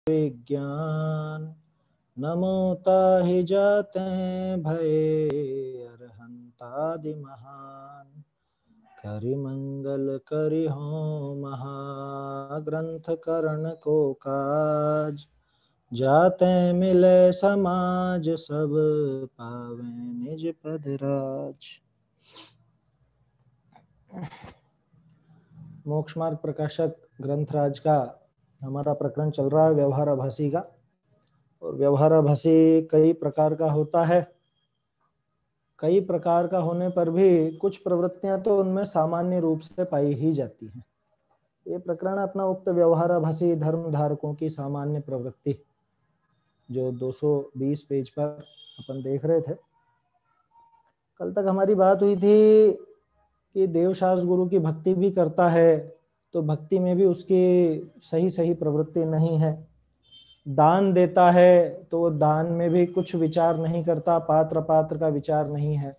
विज्ञान, नमो ताहि जाते भये अरहंतादि महान। करि मंगल करि हो महाग्रंथ करण को काज, जाते मिले समाज सब पावे निज पद राज। मोक्ष मार्ग प्रकाशक ग्रंथराज का हमारा प्रकरण चल रहा है व्यवहाराभासी का। और व्यवहाराभासी कई प्रकार का होता है। कई प्रकार का होने पर भी कुछ प्रवृत्तियां तो उनमें सामान्य रूप से पाई ही जाती हैं। ये प्रकरण अपना उक्त व्यवहाराभासी धर्म धारकों की सामान्य प्रवृत्ति जो 220 पेज पर अपन देख रहे थे। कल तक हमारी बात हुई थी कि देवशास्त्र गुरु की भक्ति भी करता है तो भक्ति में भी उसकी सही सही प्रवृत्ति नहीं है। दान देता है तो दान में भी कुछ विचार नहीं करता, पात्र पात्र का विचार नहीं है।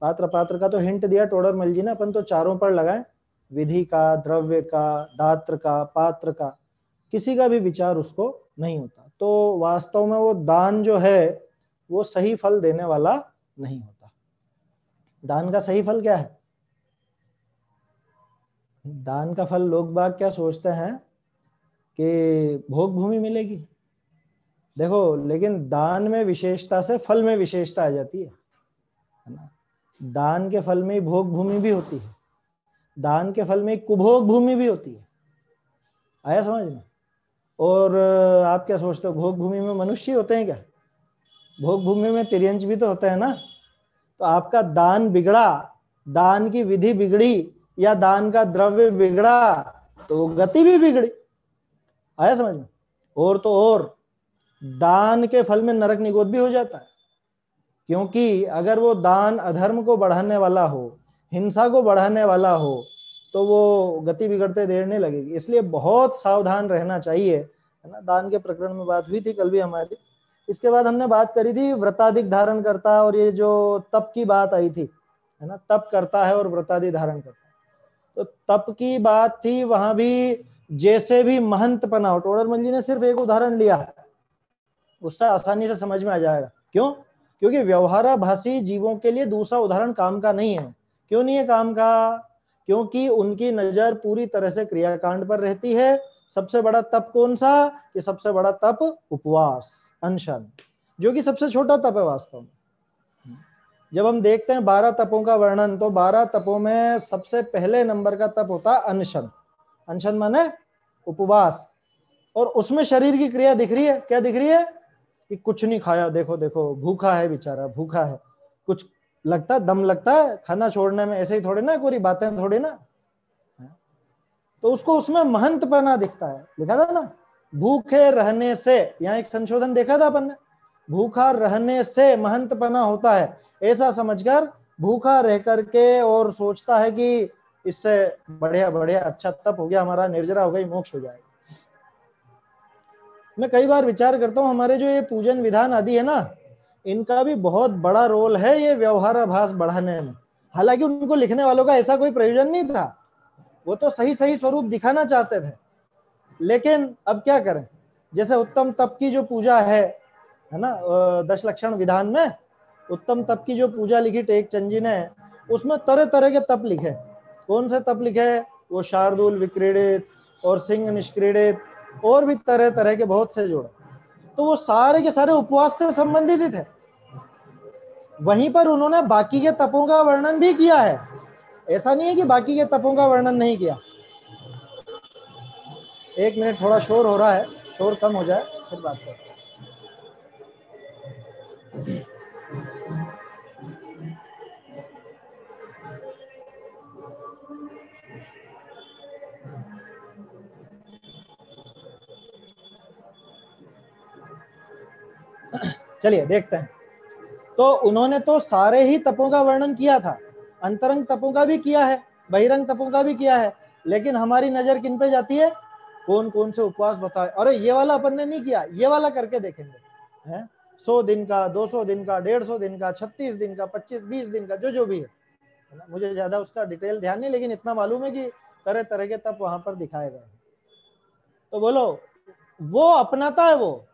पात्र पात्र का तो हिंट दिया टोडर मल जी ने, अपन तो चारों पर लगाए, विधि का, द्रव्य का, दात्र का, पात्र का, किसी का भी विचार उसको नहीं होता। तो वास्तव में वो दान जो है वो सही फल देने वाला नहीं होता। दान का सही फल क्या है? दान का फल लोग बाग क्या सोचते हैं कि भोग भूमि मिलेगी। देखो, लेकिन दान में विशेषता से फल में विशेषता आ जाती है ना। दान के फल में भोग भूमि भी होती है, दान के फल में कुभोग भूमि भी होती है। आया समझ में? और आप क्या सोचते हो भोग भूमि में मनुष्य होते हैं क्या? भोग भूमि में तिर्यंच भी तो होता है ना। तो आपका दान बिगड़ा, दान की विधि बिगड़ी या दान का द्रव्य बिगड़ा तो गति भी बिगड़ी। आया समझ में? और तो और दान के फल में नरक निगोद भी हो जाता है, क्योंकि अगर वो दान अधर्म को बढ़ाने वाला हो, हिंसा को बढ़ाने वाला हो, तो वो गति बिगड़ते देर नहीं लगेगी। इसलिए बहुत सावधान रहना चाहिए, है ना। दान के प्रकरण में बात हुई थी कल भी हमारी। इसके बाद हमने बात करी थी व्रताधिक धारण करता, और ये जो तप की बात आई थी, है ना, तप करता है और व्रतादि धारण करता है। तो तप की बात थी, वहां भी जैसे भी महंत पना हो, टोडरमल जी ने सिर्फ एक उदाहरण लिया है, उससे आसानी से समझ में आ जाएगा। क्यों? क्योंकि व्यवहाराभासी जीवों के लिए दूसरा उदाहरण काम का नहीं है। क्यों नहीं है काम का? क्योंकि उनकी नजर पूरी तरह से क्रियाकांड पर रहती है। सबसे बड़ा तप कौन सा? कि सबसे बड़ा तप उपवास, अनशन, जो कि सबसे छोटा तप है वास्तव में। जब हम देखते हैं 12 तपों का वर्णन, तो 12 तपों में सबसे पहले नंबर का तप होता है अनशन। अनशन माने उपवास। और उसमें शरीर की क्रिया दिख रही है। क्या दिख रही है? कि कुछ नहीं खाया, देखो देखो भूखा है बेचारा, भूखा है। कुछ लगता, दम लगता है खाना छोड़ने में, ऐसे ही थोड़े ना, कोई बातें थोड़ी ना। तो उसको उसमें महंतपना दिखता है। लिखा था ना, भूखे रहने से, यहाँ एक संशोधन देखा था अपन ने, भूखा रहने से महंतपना होता है, ऐसा समझकर भूखा रह करके और सोचता है कि इससे बढ़िया बढ़िया अच्छा तप हो गया हमारा, निर्जरा हो गई, मोक्ष हो जाएगा। मैं कई बार विचार करता हूँ हमारे जो ये पूजन विधान आदि है ना, इनका भी बहुत बड़ा रोल है ये व्यवहाराभास बढ़ाने में। हालांकि उनको लिखने वालों का ऐसा कोई प्रयोजन नहीं था, वो तो सही सही स्वरूप दिखाना चाहते थे। लेकिन अब क्या करें, जैसे उत्तम तप की जो पूजा है ना, 10 लक्षण विधान में उत्तम तप की जो पूजा लिखी टेक चंद जी ने, उसमें तरह तरह के तप लिखे। कौन से तप लिखे? वो शार्दूल विक्रीडित और सिंह निष्क्रीडित और भी तरह तरह के बहुत से जोड़े। तो वो सारे के सारे उपवास से संबंधित ही थे। वहीं पर उन्होंने बाकी के तपों का वर्णन भी किया है, ऐसा नहीं है कि बाकी के तपों का वर्णन नहीं किया। एक मिनट, थोड़ा शोर हो रहा है, शोर कम हो जाए फिर बात करते हैं। चलिए देखते हैं। तो उन्होंने तो सारे ही तपों का वर्णन किया था, अंतरंग तपों का भी किया है, बहिरंग तपों का भी किया है। लेकिन हमारी नजर किन पे जाती है? कौन कौन से उपवास बताए। अरे ये वाला अपन ने नहीं किया, ये वाला करके देखेंगे, है 100 दिन का, 200 दिन का, 150 दिन का, 36 दिन का, 25-20 दिन का, जो भी है ना। मुझे ज्यादा उसका डिटेल ध्यान नहीं, लेकिन इतना मालूम है कि तरह तरह के तप वहां पर दिखाए गए। तो बोलो, वो अपनाता है, वो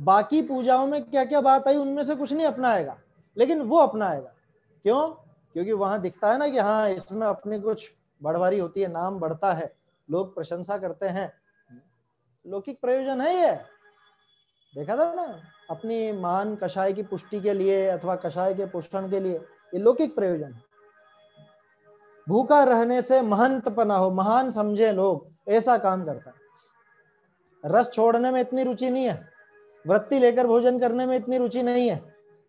बाकी पूजाओं में क्या क्या बात आई उनमें से कुछ नहीं अपनाएगा, लेकिन वो अपनाएगा। क्यों? क्योंकि वहां दिखता है ना कि हाँ इसमें अपनी कुछ बढ़वारी होती है, नाम बढ़ता है, लोग प्रशंसा करते हैं, लौकिक प्रयोजन है ये। देखा था ना, अपनी मान कषाय की पुष्टि के लिए अथवा कषाय के पोषण के लिए, ये लौकिक प्रयोजन है। भूखा रहने से महंत पना हो, महान समझे लोग, ऐसा काम करता है। रस छोड़ने में इतनी रुचि नहीं है, वृत्ति लेकर भोजन करने में इतनी रुचि नहीं है,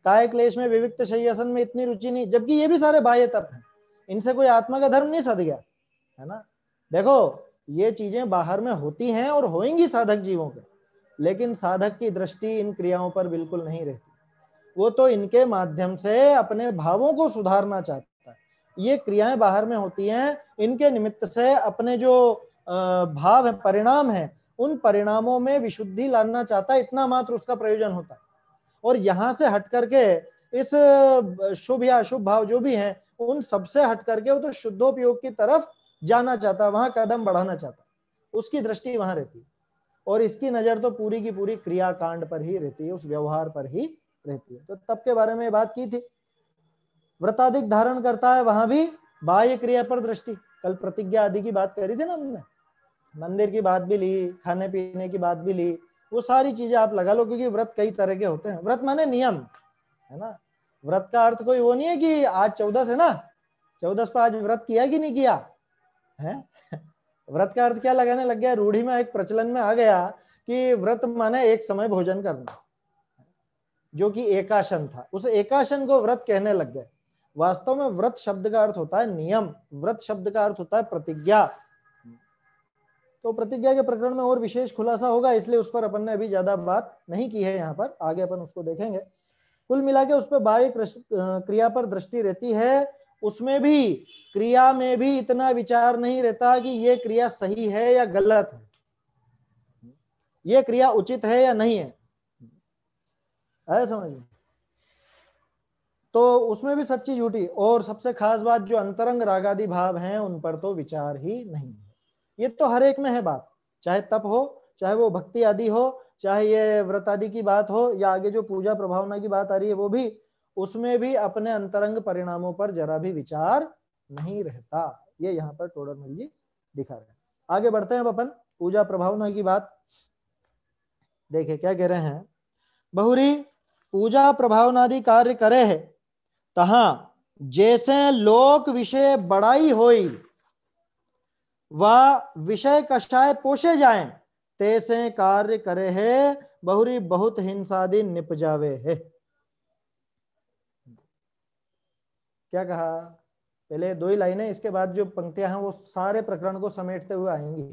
काय क्लेश में विविक्त शय्यासन में इतनी रुचि नहीं, जबकि ये भी सारे बाह्य तप हैं, इनसे कोई आत्मा का धर्म नहीं सध गया है ना। देखो ये चीजें बाहर में होती हैं और होंगी साधक जीवों पे, लेकिन साधक की दृष्टि इन क्रियाओं पर बिल्कुल नहीं रहती। वो तो इनके माध्यम से अपने भावों को सुधारना चाहता है। ये क्रियाएं बाहर में होती हैं, इनके निमित्त से अपने जो भाव है, परिणाम है, उन परिणामों में विशुद्धि लाना चाहता है, इतना मात्र उसका प्रयोजन होता है। और यहां से हट करके इस शुभ या अशुभ भाव जो भी हैं उन सबसे हट करके वो तो शुद्धोपयोग की तरफ जाना चाहता है, वहां कदम बढ़ाना चाहता है, उसकी दृष्टि वहां रहती है। और इसकी नजर तो पूरी की पूरी क्रियाकांड पर ही रहती है, उस व्यवहार पर ही रहती है। तो तब के बारे में बात की थी। व्रताधिक धारण करता है, वहां भी बाह्य क्रिया पर दृष्टि, कल प्रतिज्ञा आदि की बात करी थी ना हमने, मंदिर की बात भी ली, खाने पीने की बात भी ली, वो सारी चीजें आप लगा लो, क्योंकि व्रत कई तरह के होते हैं। व्रत माने नियम है ना, व्रत का अर्थ कोई वो नहीं है कि आज 14 है ना, 14 पर आज व्रत किया कि नहीं किया है। व्रत का अर्थ क्या लगाने लग गया, रूढ़ी में एक प्रचलन में आ गया कि व्रत माने एक समय भोजन करना, जो कि एकाशन था, उस एकाशन को व्रत कहने लग गए। वास्तव में व्रत शब्द का अर्थ होता है नियम, व्रत शब्द का अर्थ होता है प्रतिज्ञा। तो प्रतिज्ञा के प्रकरण में और विशेष खुलासा होगा, इसलिए उस पर अपन ने अभी ज्यादा बात नहीं की है, यहाँ पर आगे अपन उसको देखेंगे। कुल मिला के उस पर बाह्य क्रिया पर दृष्टि रहती है, उसमें भी क्रिया में भी इतना विचार नहीं रहता कि ये क्रिया सही है या गलत है, ये क्रिया उचित है या नहीं है, समझ। तो उसमें भी सच्ची झूठी, और सबसे खास बात जो अंतरंग रागादि भाव हैं उन पर तो विचार ही नहीं है। ये तो हर एक में है बात, चाहे तप हो, चाहे वो भक्ति आदि हो, चाहे ये व्रत आदि की बात हो, या आगे जो पूजा प्रभावना की बात आ रही है वो भी, उसमें भी अपने अंतरंग परिणामों पर जरा भी विचार नहीं रहता। ये यहाँ पर टोडरमल जी दिखा रहे हैं। आगे बढ़ते हैं अपन पूजा प्रभावना की बात। देखिए क्या कह रहे हैं, बहुरी पूजा प्रभावनादि कार्य करे है, तहा जैसे लोक विषय बड़ाई होई वह विषय कषाय पोषे जाए, तैसे कार्य करे है, बहुरी बहुत हिंसादि निप जावे है। क्या कहा, पहले दो ही लाइनें, इसके बाद जो पंक्तियां हैं वो सारे प्रकरण को समेटते हुए आएंगी।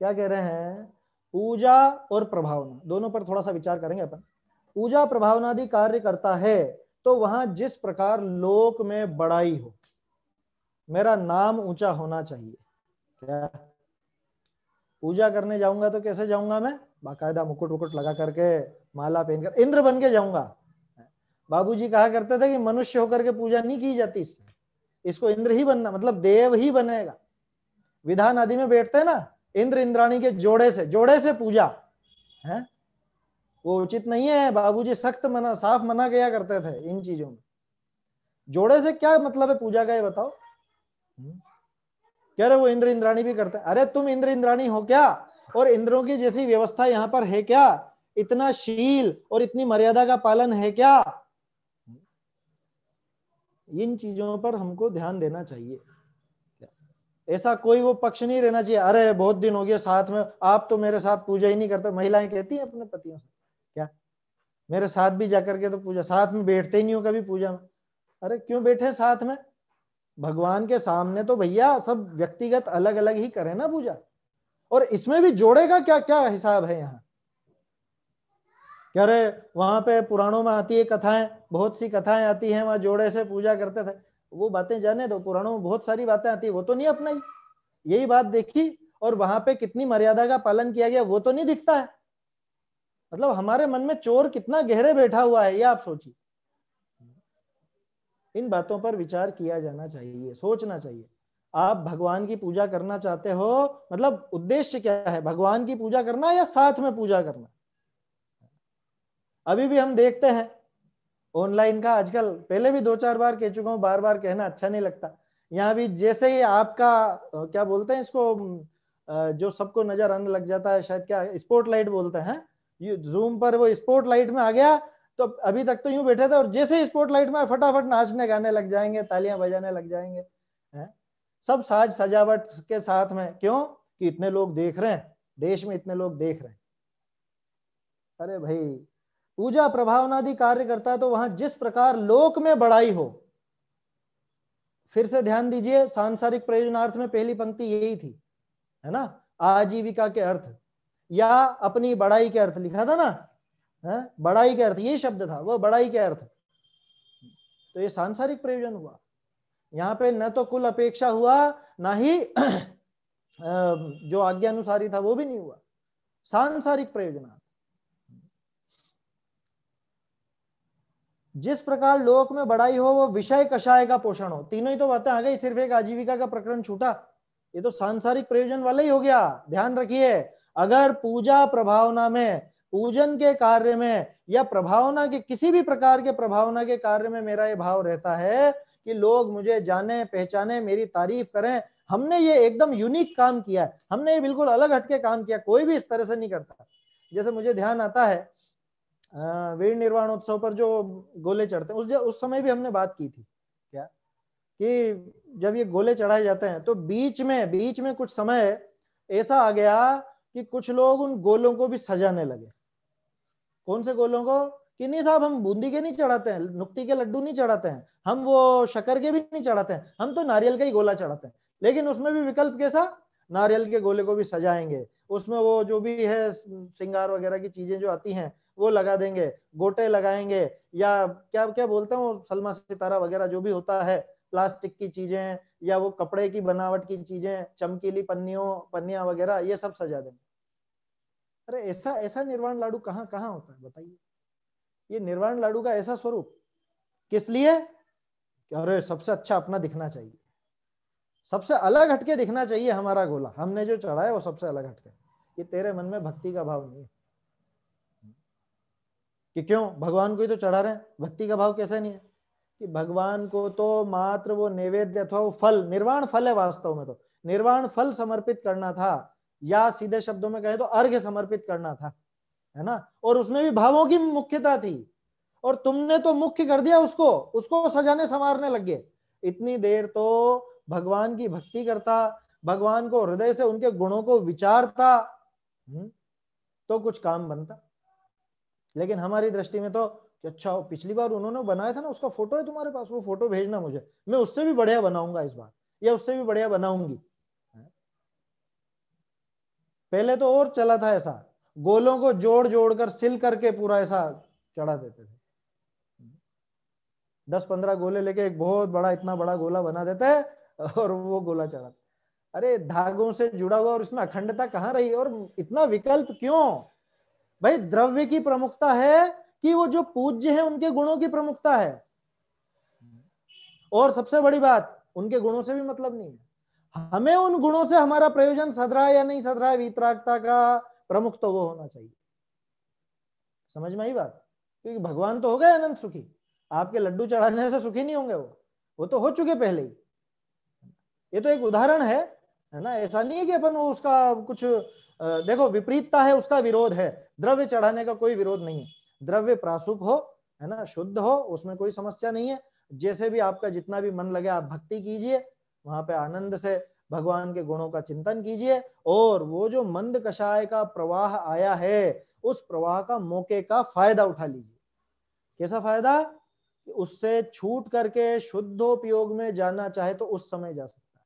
क्या कह रहे हैं, पूजा और प्रभावना दोनों पर थोड़ा सा विचार करेंगे अपन। पूजा प्रभावनादि कार्य करता है तो वहां जिस प्रकार लोक में बड़ाई हो, मेरा नाम ऊंचा होना चाहिए। क्या पूजा करने जाऊंगा तो कैसे जाऊंगा मैं, बाकायदा मुकुट वुकुट लगा करके, माला पहनकर, इंद्र बन के जाऊंगा। बाबूजी कहा करते थे कि मनुष्य होकर के पूजा नहीं की जाती, इसको इंद्र ही बनना, मतलब देव ही बनेगा। विधान आदि में बैठते हैं ना, इंद्र इंद्राणी के जोड़े से पूजा है, वो उचित नहीं है। बाबूजी सख्त मना, साफ मना किया करते थे इन चीजों में। जोड़े से क्या मतलब है पूजा का, ये बताओ। कह रहे वो इंद्र इंद्राणी भी करते हैं, अरे तुम इंद्र इंद्राणी हो क्या, और इंद्रों की जैसी व्यवस्था यहाँ पर है क्या, इतना शील और इतनी मर्यादा का पालन है क्या। इन चीजों पर हमको ध्यान देना चाहिए। ऐसा कोई वो पक्ष नहीं रहना चाहिए, अरे बहुत दिन हो गए साथ में, आप तो मेरे साथ पूजा ही नहीं करते। महिलाएं कहती हैं अपने पतियों से, क्या मेरे साथ भी जाकर के तो पूजा, साथ में बैठते ही नहीं हो कभी पूजा में। अरे क्यों बैठे साथ में, भगवान के सामने तो भैया सब व्यक्तिगत अलग अलग ही करें ना पूजा। और इसमें भी जोड़े का क्या क्या हिसाब है यहाँ। कह रहे वहां पे पुराणों में आती है कथाएं, बहुत सी कथाएं आती हैं, वहां जोड़े से पूजा करते थे। वो बातें जाने दो, पुराणों में बहुत सारी बातें आती है, वो तो नहीं अपनाई, यही बात देखी। और वहां पे कितनी मर्यादा का पालन किया गया वो तो नहीं दिखता है। मतलब हमारे मन में चोर कितना गहरे बैठा हुआ है, ये आप सोचिए। इन बातों पर विचार किया जाना चाहिए, सोचना चाहिए। आप भगवान की पूजा करना चाहते हो, मतलब उद्देश्य क्या है, भगवान की पूजा करना या साथ में पूजा करना। अभी भी हम देखते हैं ऑनलाइन का आजकल, पहले भी 2-4 बार कह चुका हूं, बार बार कहना अच्छा नहीं लगता। यहाँ भी जैसे ही आपका क्या बोलते हैं इसको, जो सबको नजर आने लग जाता है, शायद क्या स्पॉट लाइट बोलते हैं, ये जूम पर वो स्पॉट लाइट में आ गया, तो अभी तक तो यूं बैठे थे, और जैसे ही स्पॉट लाइट में फटाफट नाचने गाने लग जाएंगे, तालियां बजाने लग जाएंगे, है? सब साज सजावट के साथ में, क्यों कि इतने लोग देख रहे हैं, देश में इतने लोग देख रहे हैं। अरे भाई, पूजा प्रभावनादि कार्य करता है तो वहां जिस प्रकार लोक में बढ़ाई हो, फिर से ध्यान दीजिए, सांसारिक प्रयोजनार्थ में पहली पंक्ति यही थी, है ना, आजीविका के अर्थ या अपनी बड़ाई के अर्थ लिखा था ना, है? बड़ाई के अर्थ यही शब्द था, वो बड़ाई के अर्थ, तो ये सांसारिक प्रयोजन हुआ। यहाँ पे न तो कुल अपेक्षा हुआ, ना ही जो आज्ञानुसारी था वो भी नहीं हुआ, सांसारिक प्रयोजनार्थ। जिस प्रकार लोक में बढ़ाई हो, वो विषय कषाय का पोषण हो, तीनों ही तो बातें आ गई, सिर्फ एक आजीविका का प्रकरण छूटा, ये तो सांसारिक प्रयोजन वाला ही हो गया। ध्यान रखिए, अगर पूजा प्रभावना में, पूजन के कार्य में या प्रभावना के किसी भी प्रकार के प्रभावना के कार्य में मेरा ये भाव रहता है कि लोग मुझे जाने पहचाने, मेरी तारीफ करें, हमने ये एकदम यूनिक काम किया है, हमने ये बिल्कुल अलग हटके काम किया, कोई भी इस तरह से नहीं करता। जैसे मुझे ध्यान आता है वीर निर्वाणोत्सव पर जो गोले चढ़ते हैं, उस समय भी हमने बात की थी क्या, कि जब ये गोले चढ़ाए जाते हैं तो बीच में कुछ समय ऐसा आ गया कि कुछ लोग उन गोलों को भी सजाने लगे। कौन से गोलों को, कि नहीं साहब हम बूंदी के नहीं चढ़ाते हैं, नुक्ती के लड्डू नहीं चढ़ाते हैं, हम वो शक्कर के भी नहीं चढ़ाते हैं, हम तो नारियल का ही गोला चढ़ाते हैं। लेकिन उसमें भी विकल्प कैसा, नारियल के गोले को भी सजाएंगे, उसमें वो जो भी है श्रृंगार वगैरह की चीजें जो आती हैं वो लगा देंगे, गोटे लगाएंगे, या क्या क्या बोलते हैं वो सलमा सितारा वगैरह जो भी होता है, प्लास्टिक की चीजें या वो कपड़े की बनावट की चीजें, चमकीली पन्नियां वगैरह, ये सब सजा देंगे। अरे ऐसा ऐसा निर्वाण लाडू कहाँ कहाँ होता है बताइए, ये निर्वाण लाडू का ऐसा स्वरूप किस लिए कि अरे सबसे अच्छा अपना दिखना चाहिए, सबसे अलग हटके दिखना चाहिए हमारा गोला, हमने जो चढ़ा है वो सबसे अलग हटके। ये तेरे मन में भक्ति का भाव नहीं है कि क्यों भगवान को ही तो चढ़ा रहे हैं, भक्ति का भाव कैसे नहीं है कि भगवान को तो मात्र वो नैवेद्य अथवा वो फल, निर्वाण फल है वास्तव में, तो निर्वाण फल समर्पित करना था, या सीधे शब्दों में कहे तो अर्घ्य समर्पित करना था, है ना, और उसमें भी भावों की मुख्यता थी, और तुमने तो मुख्य कर दिया उसको, उसको सजाने संवारने लग गए। इतनी देर तो भगवान की भक्ति करता, भगवान को हृदय से उनके गुणों को विचारता, तो कुछ काम बनता। लेकिन हमारी दृष्टि में तो कि अच्छा पिछली बार उन्होंने बनाया था ना, उसका फोटो है तुम्हारे पास, वो फोटो भेजना मुझे, मैं उससे भी बढ़िया बनाऊंगा इस बार, या उससे भी बढ़िया बनाऊंगी। पहले तो और चला था ऐसा, गोलों को जोड़ जोड़ कर सिल करके पूरा ऐसा चढ़ा देते थे, 10-15 गोले लेके एक बहुत बड़ा इतना बड़ा गोला बना देते हैं और वो गोला चढ़ाते। अरे धागों से जुड़ा हुआ, और इसमें अखंडता कहाँ रही, और इतना विकल्प क्यों भाई, द्रव्य की प्रमुखता है कि वो जो पूज्य है उनके गुणों की प्रमुखता है, और सबसे बड़ी बात उनके गुणों से भी मतलब नहीं है, हमें उन गुणों से हमारा प्रयोजन सध रहा है या नहीं सध रहा है, वीतरागता का प्रमुख तो वो होना चाहिए। समझ में आई बात, क्योंकि भगवान तो हो गए अनंत सुखी, आपके लड्डू चढ़ाने से सुखी नहीं होंगे, वो तो हो चुके पहले ही। ये तो एक उदाहरण है ना, ऐसा नहीं है कि अपन उसका कुछ देखो विपरीतता है, उसका विरोध है, द्रव्य चढ़ाने का कोई विरोध नहीं है, द्रव्य प्रासुक हो, है ना, शुद्ध हो, उसमें कोई समस्या नहीं है, जैसे भी आपका जितना भी मन लगे आप भक्ति कीजिए, वहां पे आनंद से भगवान के गुणों का चिंतन कीजिए, और वो जो मंद कषाय का प्रवाह आया है उस प्रवाह का मौके का फायदा उठा लीजिए। कैसा फायदा, उससे छूट करके शुद्धोपयोग में जाना चाहे तो उस समय जा सकता है।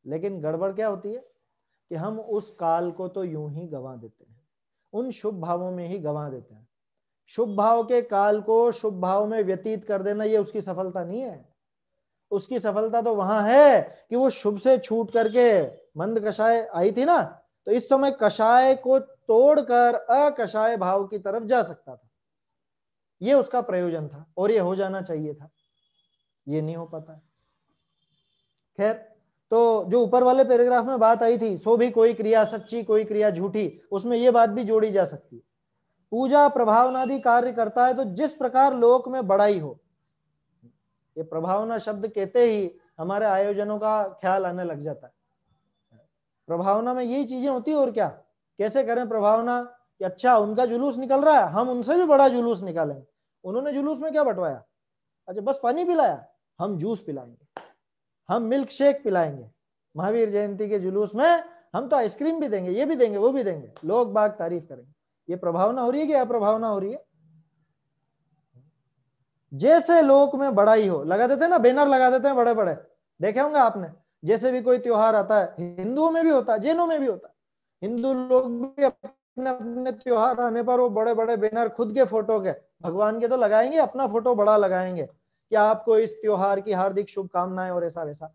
लेकिन गड़बड़ क्या होती है कि हम उस काल को तो यूं ही गंवा देते हैं, उन शुभ भावों में ही गंवा देते हैं। शुभ भाव के काल को शुभ भाव में व्यतीत कर देना ये उसकी सफलता नहीं है, उसकी सफलता तो वहां है कि वो शुभ से छूट करके, मंद कषाय आई थी ना, तो इस समय कषाय को तोड़कर अकषाय भाव की तरफ जा सकता था, ये उसका प्रयोजन था, और ये हो जाना चाहिए था, ये नहीं हो पाता है। खैर तो जो ऊपर वाले पैराग्राफ में बात आई थी, सो भी कोई क्रिया सच्ची कोई क्रिया झूठी, उसमें ये बात भी जोड़ी जा सकती है। पूजा प्रभावनादि कार्य करता है तो जिस प्रकार लोक में बड़ाई हो, ये प्रभावना शब्द कहते ही हमारे आयोजनों का ख्याल आने लग जाता है। प्रभावना में यही चीजें होती है, और क्या कैसे करें प्रभावना कि अच्छा उनका जुलूस निकल रहा है, हम उनसे भी बड़ा जुलूस निकालेंगे। उन्होंने जुलूस में क्या बंटवाया, अच्छा बस पानी पिलाया, हम जूस पिलाएंगे, हम मिल्क शेक पिलाएंगे। महावीर जयंती के जुलूस में हम तो आइसक्रीम भी देंगे, ये भी देंगे वो भी देंगे, लोग बाग तारीफ करेंगे। ये प्रभावना हो रही है कि अप्रभावना हो रही है? जैसे लोक में बड़ाई हो, लगा देते हैं ना, बैनर लगा देते हैं बड़े बड़े, देखे होंगे आपने। जैसे भी कोई त्योहार आता है, हिंदुओं में भी होता है, जैनों में भी होता है, हिंदू लोग भी अपने अपने त्योहार आने पर वो बड़े बड़े बैनर खुद के फोटो के, भगवान के तो लगाएंगे, अपना फोटो बड़ा लगाएंगे कि आपको इस त्योहार की हार्दिक शुभकामनाएं और ऐसा वैसा।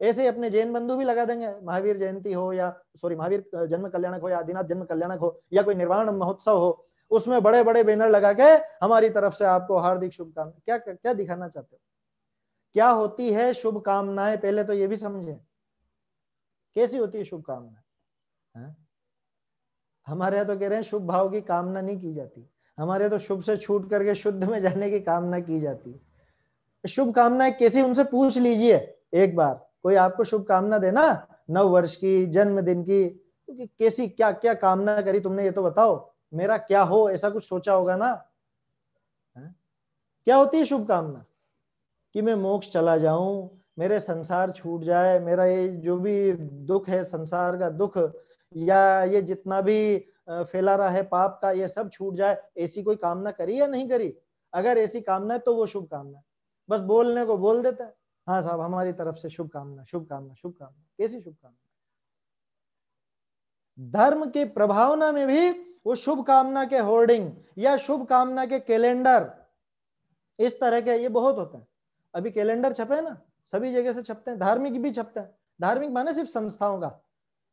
ऐसे ही अपने जैन बंधु भी लगा देंगे, महावीर जयंती हो या महावीर जन्म कल्याणक हो या आदिनाथ जन्म कल्याणक हो या कोई निर्वाण महोत्सव हो, उसमें बड़े बड़े बैनर लगा के हमारी तरफ से आपको हार्दिक शुभकामनाएं। क्या क्या दिखाना चाहते हो, क्या होती है शुभकामनाएं? पहले तो ये भी समझे कैसी होती है शुभकामनाएं। हमारे यहाँ तो कह रहे हैं शुभ भाव की कामना नहीं की जाती, हमारे तो शुभ से छूट करके शुद्ध में जाने की कामना की जाती है। शुभकामनाएं कैसी, उनसे पूछ लीजिए एक बार, कोई आपको शुभकामना देना, नव वर्ष की, जन्मदिन की, तो कैसी क्या क्या कामना करी तुमने, ये तो बताओ, मेरा क्या हो, ऐसा कुछ सोचा होगा ना। क्या होती है शुभकामना? कि मैं मोक्ष चला जाऊं, मेरे संसार छूट जाए, मेरा ये जो भी दुख है संसार का दुख, या ये जितना भी फैला रहा है पाप का, ये सब छूट जाए, ऐसी कोई कामना करी या नहीं करी? अगर ऐसी कामना है तो वो शुभकामना है। बस बोलने को बोल देता है, हाँ साहब हमारी तरफ से शुभकामना शुभकामना शुभकामना। कैसी शुभकामना? धर्म की प्रभावना में भी वो शुभकामना के होर्डिंग या शुभकामना के कैलेंडर, इस तरह के ये बहुत होते हैं। अभी कैलेंडर छपे ना, सभी जगह से छपते हैं, धार्मिक भी छपते हैं। धार्मिक माने सिर्फ संस्थाओं का,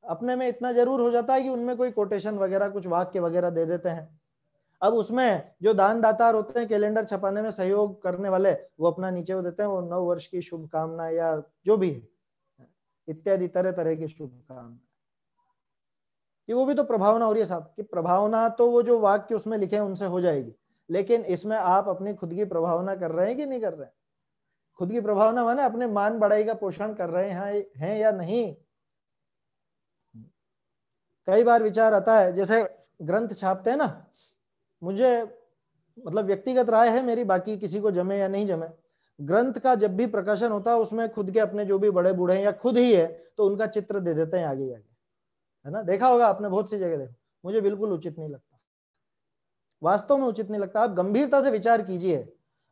अपने में इतना जरूर हो जाता है कि उनमें कोई कोटेशन वगैरह कुछ वाक्य वगैरह दे देते हैं। अब उसमें जो दानदाता होते हैं कैलेंडर छपाने में सहयोग करने वाले, वो अपना नीचे वो देते हैं, वो नव वर्ष की शुभकामना या जो भी है इत्यादि तरह तरह की शुभकामना, कि वो भी तो प्रभावना हो रही है साहब। कि प्रभावना तो वो जो वाक्य उसमें लिखे हैं उनसे हो जाएगी, लेकिन इसमें आप अपनी खुद की प्रभावना कर रहे हैं कि नहीं कर रहे हैं? खुद की प्रभावना माने अपने मान बढ़ाई का पोषण कर रहे हैं या नहीं? कई बार विचार आता है, जैसे ग्रंथ छापते हैं ना, मुझे मतलब व्यक्तिगत राय है मेरी, बाकी किसी को जमे या नहीं जमे, ग्रंथ का जब भी प्रकाशन होता है उसमें खुद के अपने जो भी बड़े बूढ़े हैं या खुद ही है तो उनका चित्र दे देते हैं आगे आगे, है ना, देखा होगा आपने बहुत सी जगह देखो। मुझे बिल्कुल उचित नहीं लगता, वास्तव में उचित नहीं लगता। आप गंभीरता से विचार कीजिए,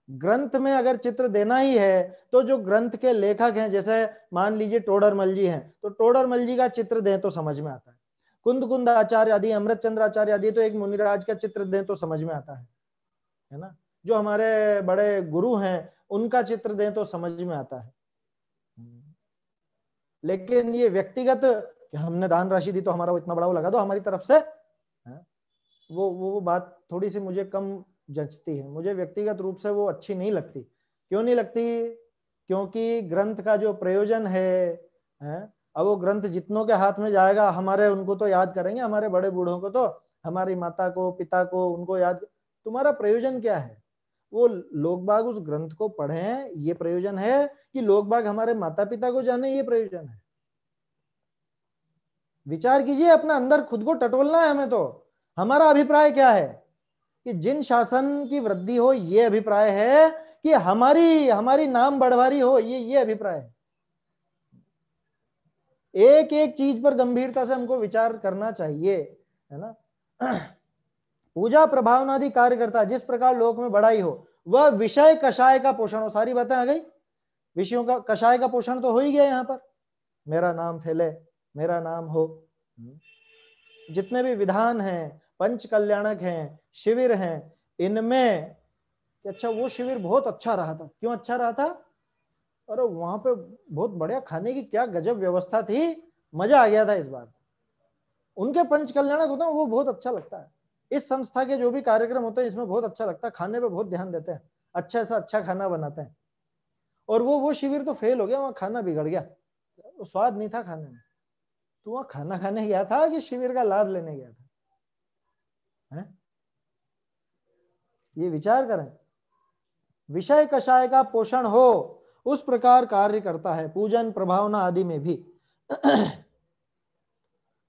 ग्रंथ में अगर चित्र देना ही है तो जो ग्रंथ के लेखक हैं, जैसे मान लीजिए टोडरमल जी हैं, तो टोडरमल जी का चित्र दें तो समझ में आता है। कुंद कुंद आचार्य आदि, अमृत चंद्र आचार्य आदि, तो एक मुनिराज का चित्र दें तो समझ में आता है ना। जो हमारे बड़े गुरु हैं उनका चित्र दें तो समझ में आता है। लेकिन ये व्यक्तिगत कि हमने दान राशि दी तो हमारा वो इतना बड़ा वो लगा दो हमारी तरफ से, वो बात थोड़ी सी मुझे कम जचती है, मुझे व्यक्तिगत रूप से वो अच्छी नहीं लगती। क्यों नहीं लगती? क्योंकि ग्रंथ का जो प्रयोजन है, अब वो ग्रंथ जितनों के हाथ में जाएगा, हमारे उनको तो याद करेंगे, हमारे बड़े बूढ़ों को तो, हमारी माता को पिता को उनको याद, तुम्हारा प्रयोजन क्या है? वो लोग बाग उस ग्रंथ को पढ़ें, ये प्रयोजन है, कि लोग बाग हमारे माता पिता को जाने, ये प्रयोजन है? विचार कीजिए, अपना अंदर खुद को टटोलना है हमें। तो हमारा अभिप्राय क्या है कि जिन शासन की वृद्धि हो, ये अभिप्राय है कि हमारी हमारी नाम बढ़वारी हो, ये अभिप्राय है। एक एक चीज पर गंभीरता से हमको विचार करना चाहिए, है ना। पूजा प्रभावनादि कार्य करता है, जिस प्रकार लोक में बढ़ाई हो, वह विषय कषाय का पोषण हो। सारी बातें आ गई, विषयों का कषाय का पोषण तो हो ही गया यहाँ पर, मेरा नाम फैले, मेरा नाम हो। जितने भी विधान हैं, पंच कल्याणक हैं, शिविर हैं, इनमें कि अच्छा वो शिविर बहुत अच्छा रहा था। क्यों अच्छा रहा था? अरे वहां पे बहुत बढ़िया खाने की क्या गजब व्यवस्था थी, मजा आ गया था इस बार। उनके पंच कल्याणक होते हैं वो बहुत अच्छा लगता है। इस संस्था के जो भी कार्यक्रम होते हैं इसमें बहुत अच्छा लगता है, खाने पे बहुत ध्यान देते हैं, अच्छा सा अच्छा खाना बनाते हैं। और वो शिविर तो फेल हो गया, वहां खाना बिगड़ गया, वो स्वाद नहीं था खाने में। तू वहां खाना खाने गया था कि शिविर का लाभ लेने गया था? है? ये विचार करें। विषय कषाय का पोषण हो उस प्रकार कार्य करता है, पूजन प्रभावना आदि में भी।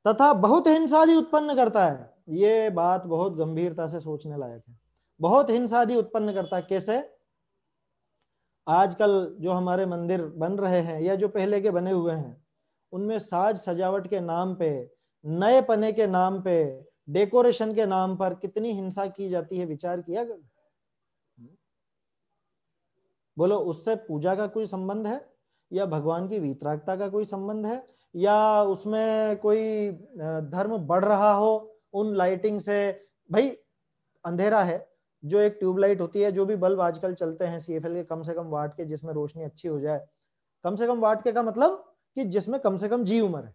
तथा बहुत हिंसादि उत्पन्न करता है। ये बात बहुत गंभीरता से सोचने लायक है। बहुत हिंसादि उत्पन्न करता है। कैसे? आजकल जो हमारे मंदिर बन रहे हैं या जो पहले के बने हुए हैं, उनमें साज सजावट के नाम पे, नए पने के नाम पे, डेकोरेशन के नाम पर कितनी हिंसा की जाती है, विचार किया? बोलो, उससे पूजा का कोई संबंध है या भगवान की वीतरागता का कोई संबंध है या उसमें कोई धर्म बढ़ रहा हो उन लाइटिंग से? भाई अंधेरा है, जो एक ट्यूबलाइट होती है, जो भी बल्ब आजकल चलते हैं सीएफएल के, कम से कम वाट के, जिसमें रोशनी अच्छी हो जाए। कम से कम वाट के का मतलब कि जिसमें कम से कम जीव मरे।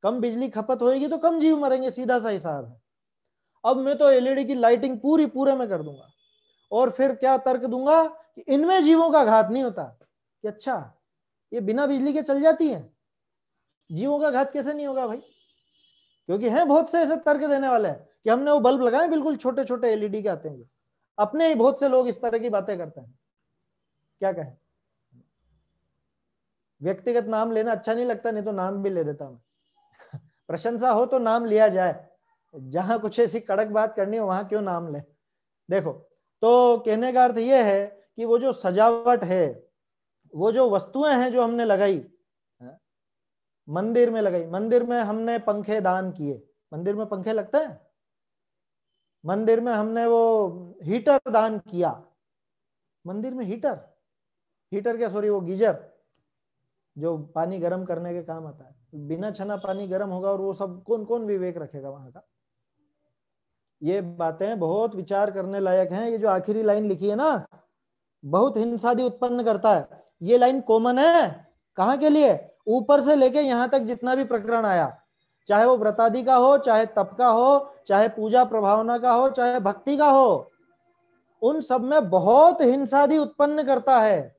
कम बिजली खपत होएगी तो कम जीव मरेंगे, सीधा सा हिसाब है। अब मैं तो एलईडी की लाइटिंग पूरे में कर दूंगा और फिर क्या तर्क दूंगा कि इनमें जीवों का घात नहीं होता। कि अच्छा, ये बिना बिजली के चल जाती है, जीवों का घात कैसे नहीं होगा भाई? क्योंकि हैं बहुत से ऐसे तर्क देने वाले हैं कि हमने वो बल्ब लगाए बिल्कुल छोटे छोटे एलईडी के आते हैं। अपने ही बहुत से लोग इस तरह की बातें करते हैं। क्या कहें? व्यक्तिगत नाम लेना अच्छा नहीं लगता, नहीं तो नाम भी ले देता मैं। प्रशंसा हो तो नाम लिया जाए, जहां कुछ ऐसी कड़क बात करनी हो वहां क्यों नाम ले। देखो, तो कहने का अर्थ यह है कि वो जो सजावट है, वो जो वस्तुएं हैं जो हमने लगाई, मंदिर में लगाई, मंदिर में हमने पंखे दान किए, मंदिर में पंखे लगते हैं। मंदिर में हमने वो हीटर दान किया, मंदिर में हीटर, हीटर क्या सॉरी, वो गीजर जो पानी गर्म करने के काम आता है। बिना छना पानी गर्म होगा और वो सब कौन कौन विवेक रखेगा वहां का? ये बातें बहुत विचार करने लायक हैं। ये जो आखिरी लाइन लिखी है ना, बहुत हिंसादि उत्पन्न करता है, ये लाइन कॉमन है। कहां के लिए? ऊपर से लेके यहां तक जितना भी प्रकरण आया, चाहे वो व्रतादि का हो, चाहे तप का हो, चाहे पूजा प्रभावना का हो, चाहे भक्ति का हो, उन सब में बहुत हिंसादि उत्पन्न करता है।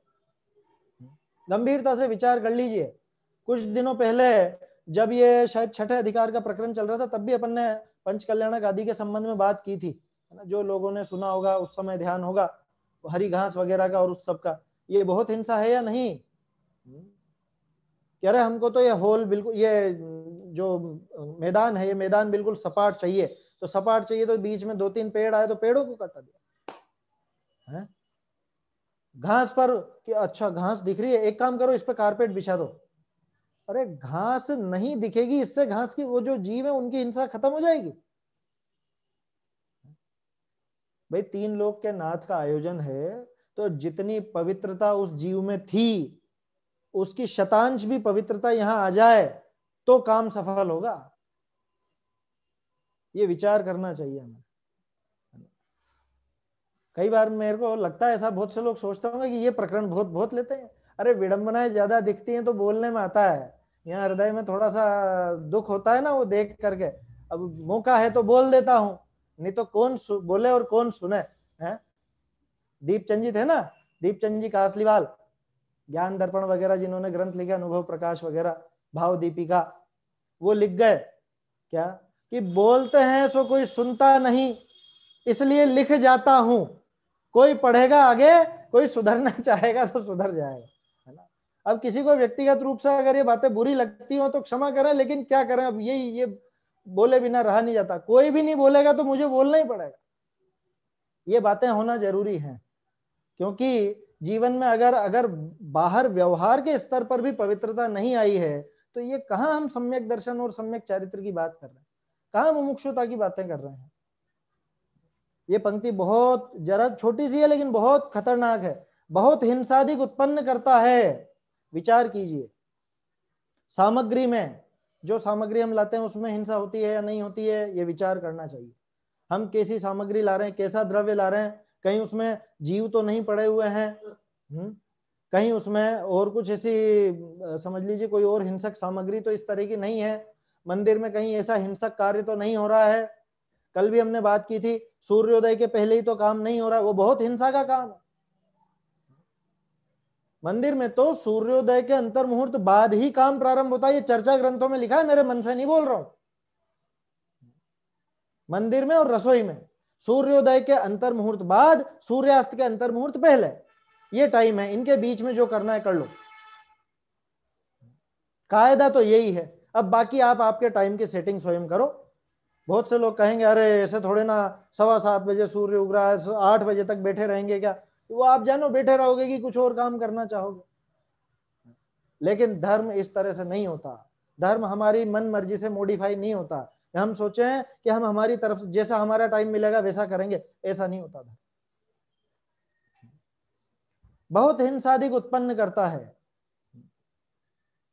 गंभीरता से विचार कर लीजिए। कुछ दिनों पहले जब ये शायद छठे अधिकार का प्रकरण चल रहा था, तब भी अपन ने पंच कल्याणक आदि के संबंध में बात की थी, है ना? जो लोगों ने सुना होगा उस समय ध्यान होगा, हरी घास वगैरह का और उस सब का। ये बहुत हिंसा है या नहीं? कह रहे हमको तो ये होल बिल्कुल, ये जो मैदान है, ये मैदान बिल्कुल सपाट चाहिए। तो सपाट चाहिए तो बीच में 2-3 पेड़ आए तो पेड़ों को काटा दिया है। घास पर कि अच्छा घास दिख रही है, एक काम करो इस पे कारपेट बिछा दो। अरे घास नहीं दिखेगी, इससे घास की वो जो जीव है उनकी हिंसा खत्म हो जाएगी। भाई 3 लोग के नाथ का आयोजन है, तो जितनी पवित्रता उस जीव में थी, उसकी शतांश भी पवित्रता यहां आ जाए तो काम सफल होगा। ये विचार करना चाहिए हमें। कई बार मेरे को लगता है ऐसा, बहुत से लोग सोचते होंगे कि ये प्रकरण बहुत बहुत लेते हैं। अरे विडंबनाएं ज्यादा दिखती हैं तो बोलने में आता है, यहाँ हृदय में थोड़ा सा दुख होता है ना वो देख करके। अब मौका है तो बोल देता हूँ, नहीं तो कौन बोले और कौन सुने। है दीपचंद जी थे ना, दीपचंद जी कासलीवाल, ज्ञान दर्पण वगैरह जिन्होंने ग्रंथ लिखे, अनुभव प्रकाश वगैरह, भाव दीपिका, वो लिख गए क्या कि बोलते हैं सो कोई सुनता नहीं, इसलिए लिख जाता हूं। कोई पढ़ेगा आगे, कोई सुधरना चाहेगा तो सुधर जाएगा, है ना? अब किसी को व्यक्तिगत रूप से अगर ये बातें बुरी लगती हो तो क्षमा करें, लेकिन क्या करें, अब ये बोले बिना रहा नहीं जाता। कोई भी नहीं बोलेगा तो मुझे बोलना ही पड़ेगा। ये बातें होना जरूरी है, क्योंकि जीवन में अगर अगर बाहर व्यवहार के स्तर पर भी पवित्रता नहीं आई है, तो ये कहां हम सम्यक दर्शन और सम्यक चारित्र की बात कर रहे हैं, कहां मुमुक्षुता की बातें कर रहे हैं। ये पंक्ति बहुत जरा छोटी सी है लेकिन बहुत खतरनाक है। बहुत हिंसादिक उत्पन्न करता है। विचार कीजिए, सामग्री में, जो सामग्री हम लाते हैं उसमें हिंसा होती है या नहीं होती है, ये विचार करना चाहिए। हम कैसी सामग्री ला रहे हैं, कैसा द्रव्य ला रहे हैं, कहीं उसमें जीव तो नहीं पड़े हुए हैं, कहीं उसमें और कुछ ऐसी समझ लीजिए कोई और हिंसक सामग्री तो इस तरह की नहीं है, मंदिर में कहीं ऐसा हिंसक कार्य तो नहीं हो रहा है। कल भी हमने बात की थी, सूर्योदय के पहले ही तो काम नहीं हो रहा है, वो बहुत हिंसा का काम है। मंदिर में तो सूर्योदय के अंतर मुहूर्त बाद ही काम प्रारंभ होता है, ये चर्चा ग्रंथों में लिखा है, मेरे मन से नहीं बोल रहा हूं। मंदिर में और रसोई में सूर्योदय के अंतर मुहूर्त बाद, सूर्यास्त के अंतर मुहूर्त पहले, ये टाइम है, इनके बीच में जो करना है कर लो। कायदा तो यही है। अब बाकी आप आपके टाइम की सेटिंग स्वयं करो। बहुत से लोग कहेंगे अरे ऐसे थोड़े ना, 7:15 सूर्य उग रहा है, 8 बजे तक बैठे रहेंगे क्या? वो आप जानो बैठे रहोगे कि कुछ और काम करना चाहोगे। लेकिन धर्म इस तरह से नहीं होता। धर्म हमारी मन मर्जी से मॉडिफाई नहीं होता। हम सोचे हैं कि हम हमारी तरफ से जैसा हमारा टाइम मिलेगा वैसा करेंगे, ऐसा नहीं होता। धर्म बहुत हिंसादिक उत्पन्न करता है।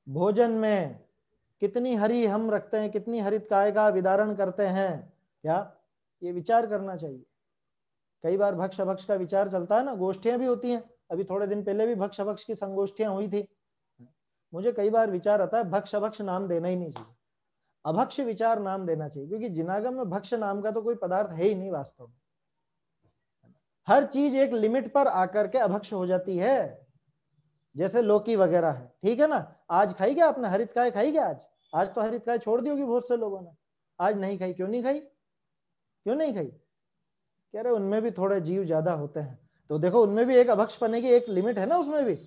भोजन में कितनी हरि हम रखते हैं, कितनी हरित काय का विदारण करते हैं, क्या ये विचार करना चाहिए। कई बार भक्ष अभक्ष का विचार चलता है ना, गोष्ठियां भी होती हैं। अभी थोड़े दिन पहले भी भक्ष अभक्ष की संगोष्ठियां हुई थी। मुझे कई बार विचार आता है भक्ष अभक्ष नाम देना ही नहीं चाहिए, अभक्ष विचार नाम देना चाहिए, क्योंकि जिनागम में भक्ष नाम का तो कोई पदार्थ है ही नहीं वास्तव में। हर चीज एक लिमिट पर आकर के अभक्ष हो जाती है। जैसे लौकी वगैरह है, ठीक है ना, आज खाई क्या आपने हरित काय खाई क्या? आज तो हरित काय छोड़ दी होगी बहुत से लोगों ने, आज नहीं खाई। क्यों नहीं खाई? क्यों नहीं खाई? कह रहे उनमें भी थोड़े जीव ज्यादा होते हैं। तो देखो उनमें भी एक अभक्ष पने की एक लिमिट है ना, उसमें भी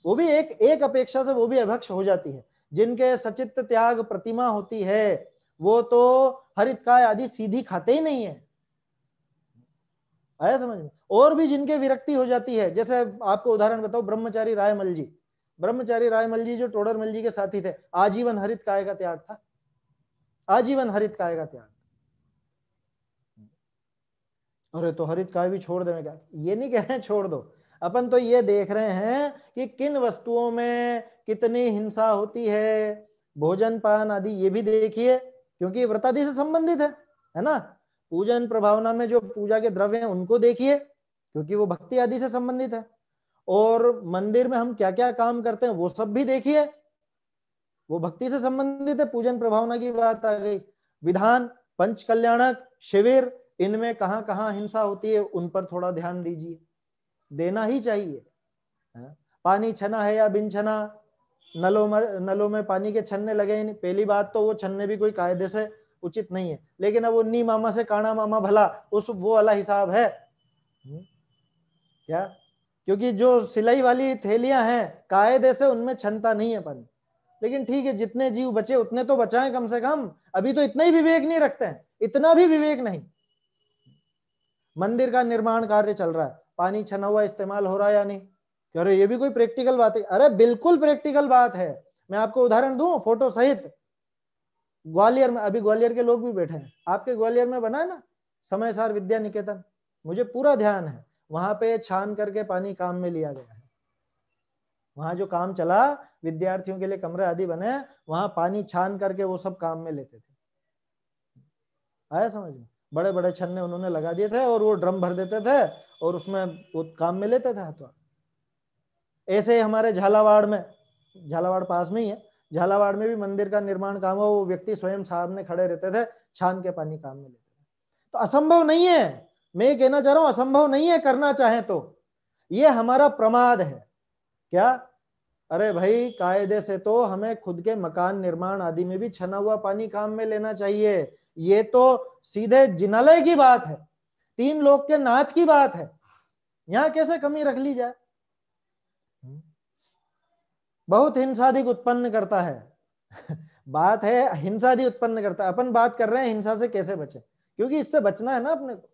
वो भी एक अपेक्षा से वो भी अभक्ष हो जाती है। जिनके सचित्त त्याग प्रतिमा होती है वो तो हरित काय आदि सीधी खाते ही नहीं है। आया समझ में? और भी जिनके विरक्ति हो जाती है, जैसे आपको उदाहरण बताओ, ब्रह्मचारी रायमल जी। ब्रह्मचारी रायमल जी जो टोडरमल जी के साथी थे, आजीवन हरित काय का त्याग था, आजीवन हरित काय का त्याग। अरे तो हरित काय भी छोड़ देंगे क्या? ये नहीं कह रहे हैं छोड़ दो, अपन तो ये देख रहे हैं कि किन वस्तुओं में कितनी हिंसा होती है। भोजन पान आदि ये भी देखिए, क्योंकि व्रतादि से संबंधित है ना। पूजन प्रभावना में जो पूजा के द्रव्य हैं उनको देखिए, क्योंकि वो भक्ति आदि से संबंधित है। और मंदिर में हम क्या क्या काम करते हैं वो सब भी देखिए, वो भक्ति से संबंधित है। पूजन प्रभावना की बात आ गई, विधान, पंच कल्याणक, शिविर, इनमें कहां कहां हिंसा होती है उन पर थोड़ा ध्यान दीजिए, देना ही चाहिए। पानी छना है या बिन छना, नलों में पानी के छन्ने लगे ही नहीं। पहली बात तो वो छन्ने भी कोई कायदे से उचित नहीं है, लेकिन अब वो नी मामा से काना मामा भला, उस वो वाला हिसाब है क्या? क्योंकि जो सिलाई वाली थैलियां हैं कायदे से उनमें छनता नहीं है पानी। लेकिन ठीक है, जितने जीव बचे उतने तो बचाएं कम से कम। अभी तो इतना ही विवेक नहीं रखते हैं, इतना भी विवेक नहीं। मंदिर का निर्माण कार्य चल रहा है, पानी छना हुआ इस्तेमाल हो रहा है या नहीं? कह रहे ये भी कोई प्रैक्टिकल बात है? अरे बिल्कुल प्रैक्टिकल बात है। मैं आपको उदाहरण दूं फोटो सहित। ग्वालियर में, अभी ग्वालियर के लोग भी बैठे हैं, आपके ग्वालियर में बना है ना समयसार विद्या निकेतन, मुझे पूरा ध्यान है। वहां पे छान करके पानी काम में लिया गया है। वहां जो काम चला, विद्यार्थियों के लिए कमरे आदि बने, वहां पानी छान करके वो सब काम में लेते थे। आया समझ में? बड़े बड़े छन्ने उन्होंने लगा दिए थे और वो ड्रम भर देते थे और उसमें वो काम में लेते थे। तो ऐसे ही हमारे झालावाड़ में, झालावाड़ पास में ही है, झालावाड़ में भी मंदिर का निर्माण काम हो, वो व्यक्ति स्वयं सामने खड़े रहते थे, छान के पानी काम में लेते थे। तो असंभव नहीं है, मैं कहना चाह रहा हूं असंभव नहीं है करना चाहे तो। ये हमारा प्रमाद है क्या? अरे भाई कायदे से तो हमें खुद के मकान निर्माण आदि में भी छना हुआ पानी काम में लेना चाहिए। ये तो सीधे जिनालय की बात है, 3 लोग के नाच की बात है। यहां कैसे कमी रख ली जाए? बहुत हिंसादिक उत्पन्न करता है बात है हिंसादिक उत्पन्न करता है। अपन बात कर रहे हैं हिंसा से कैसे बचे, क्योंकि इससे बचना है ना अपने को।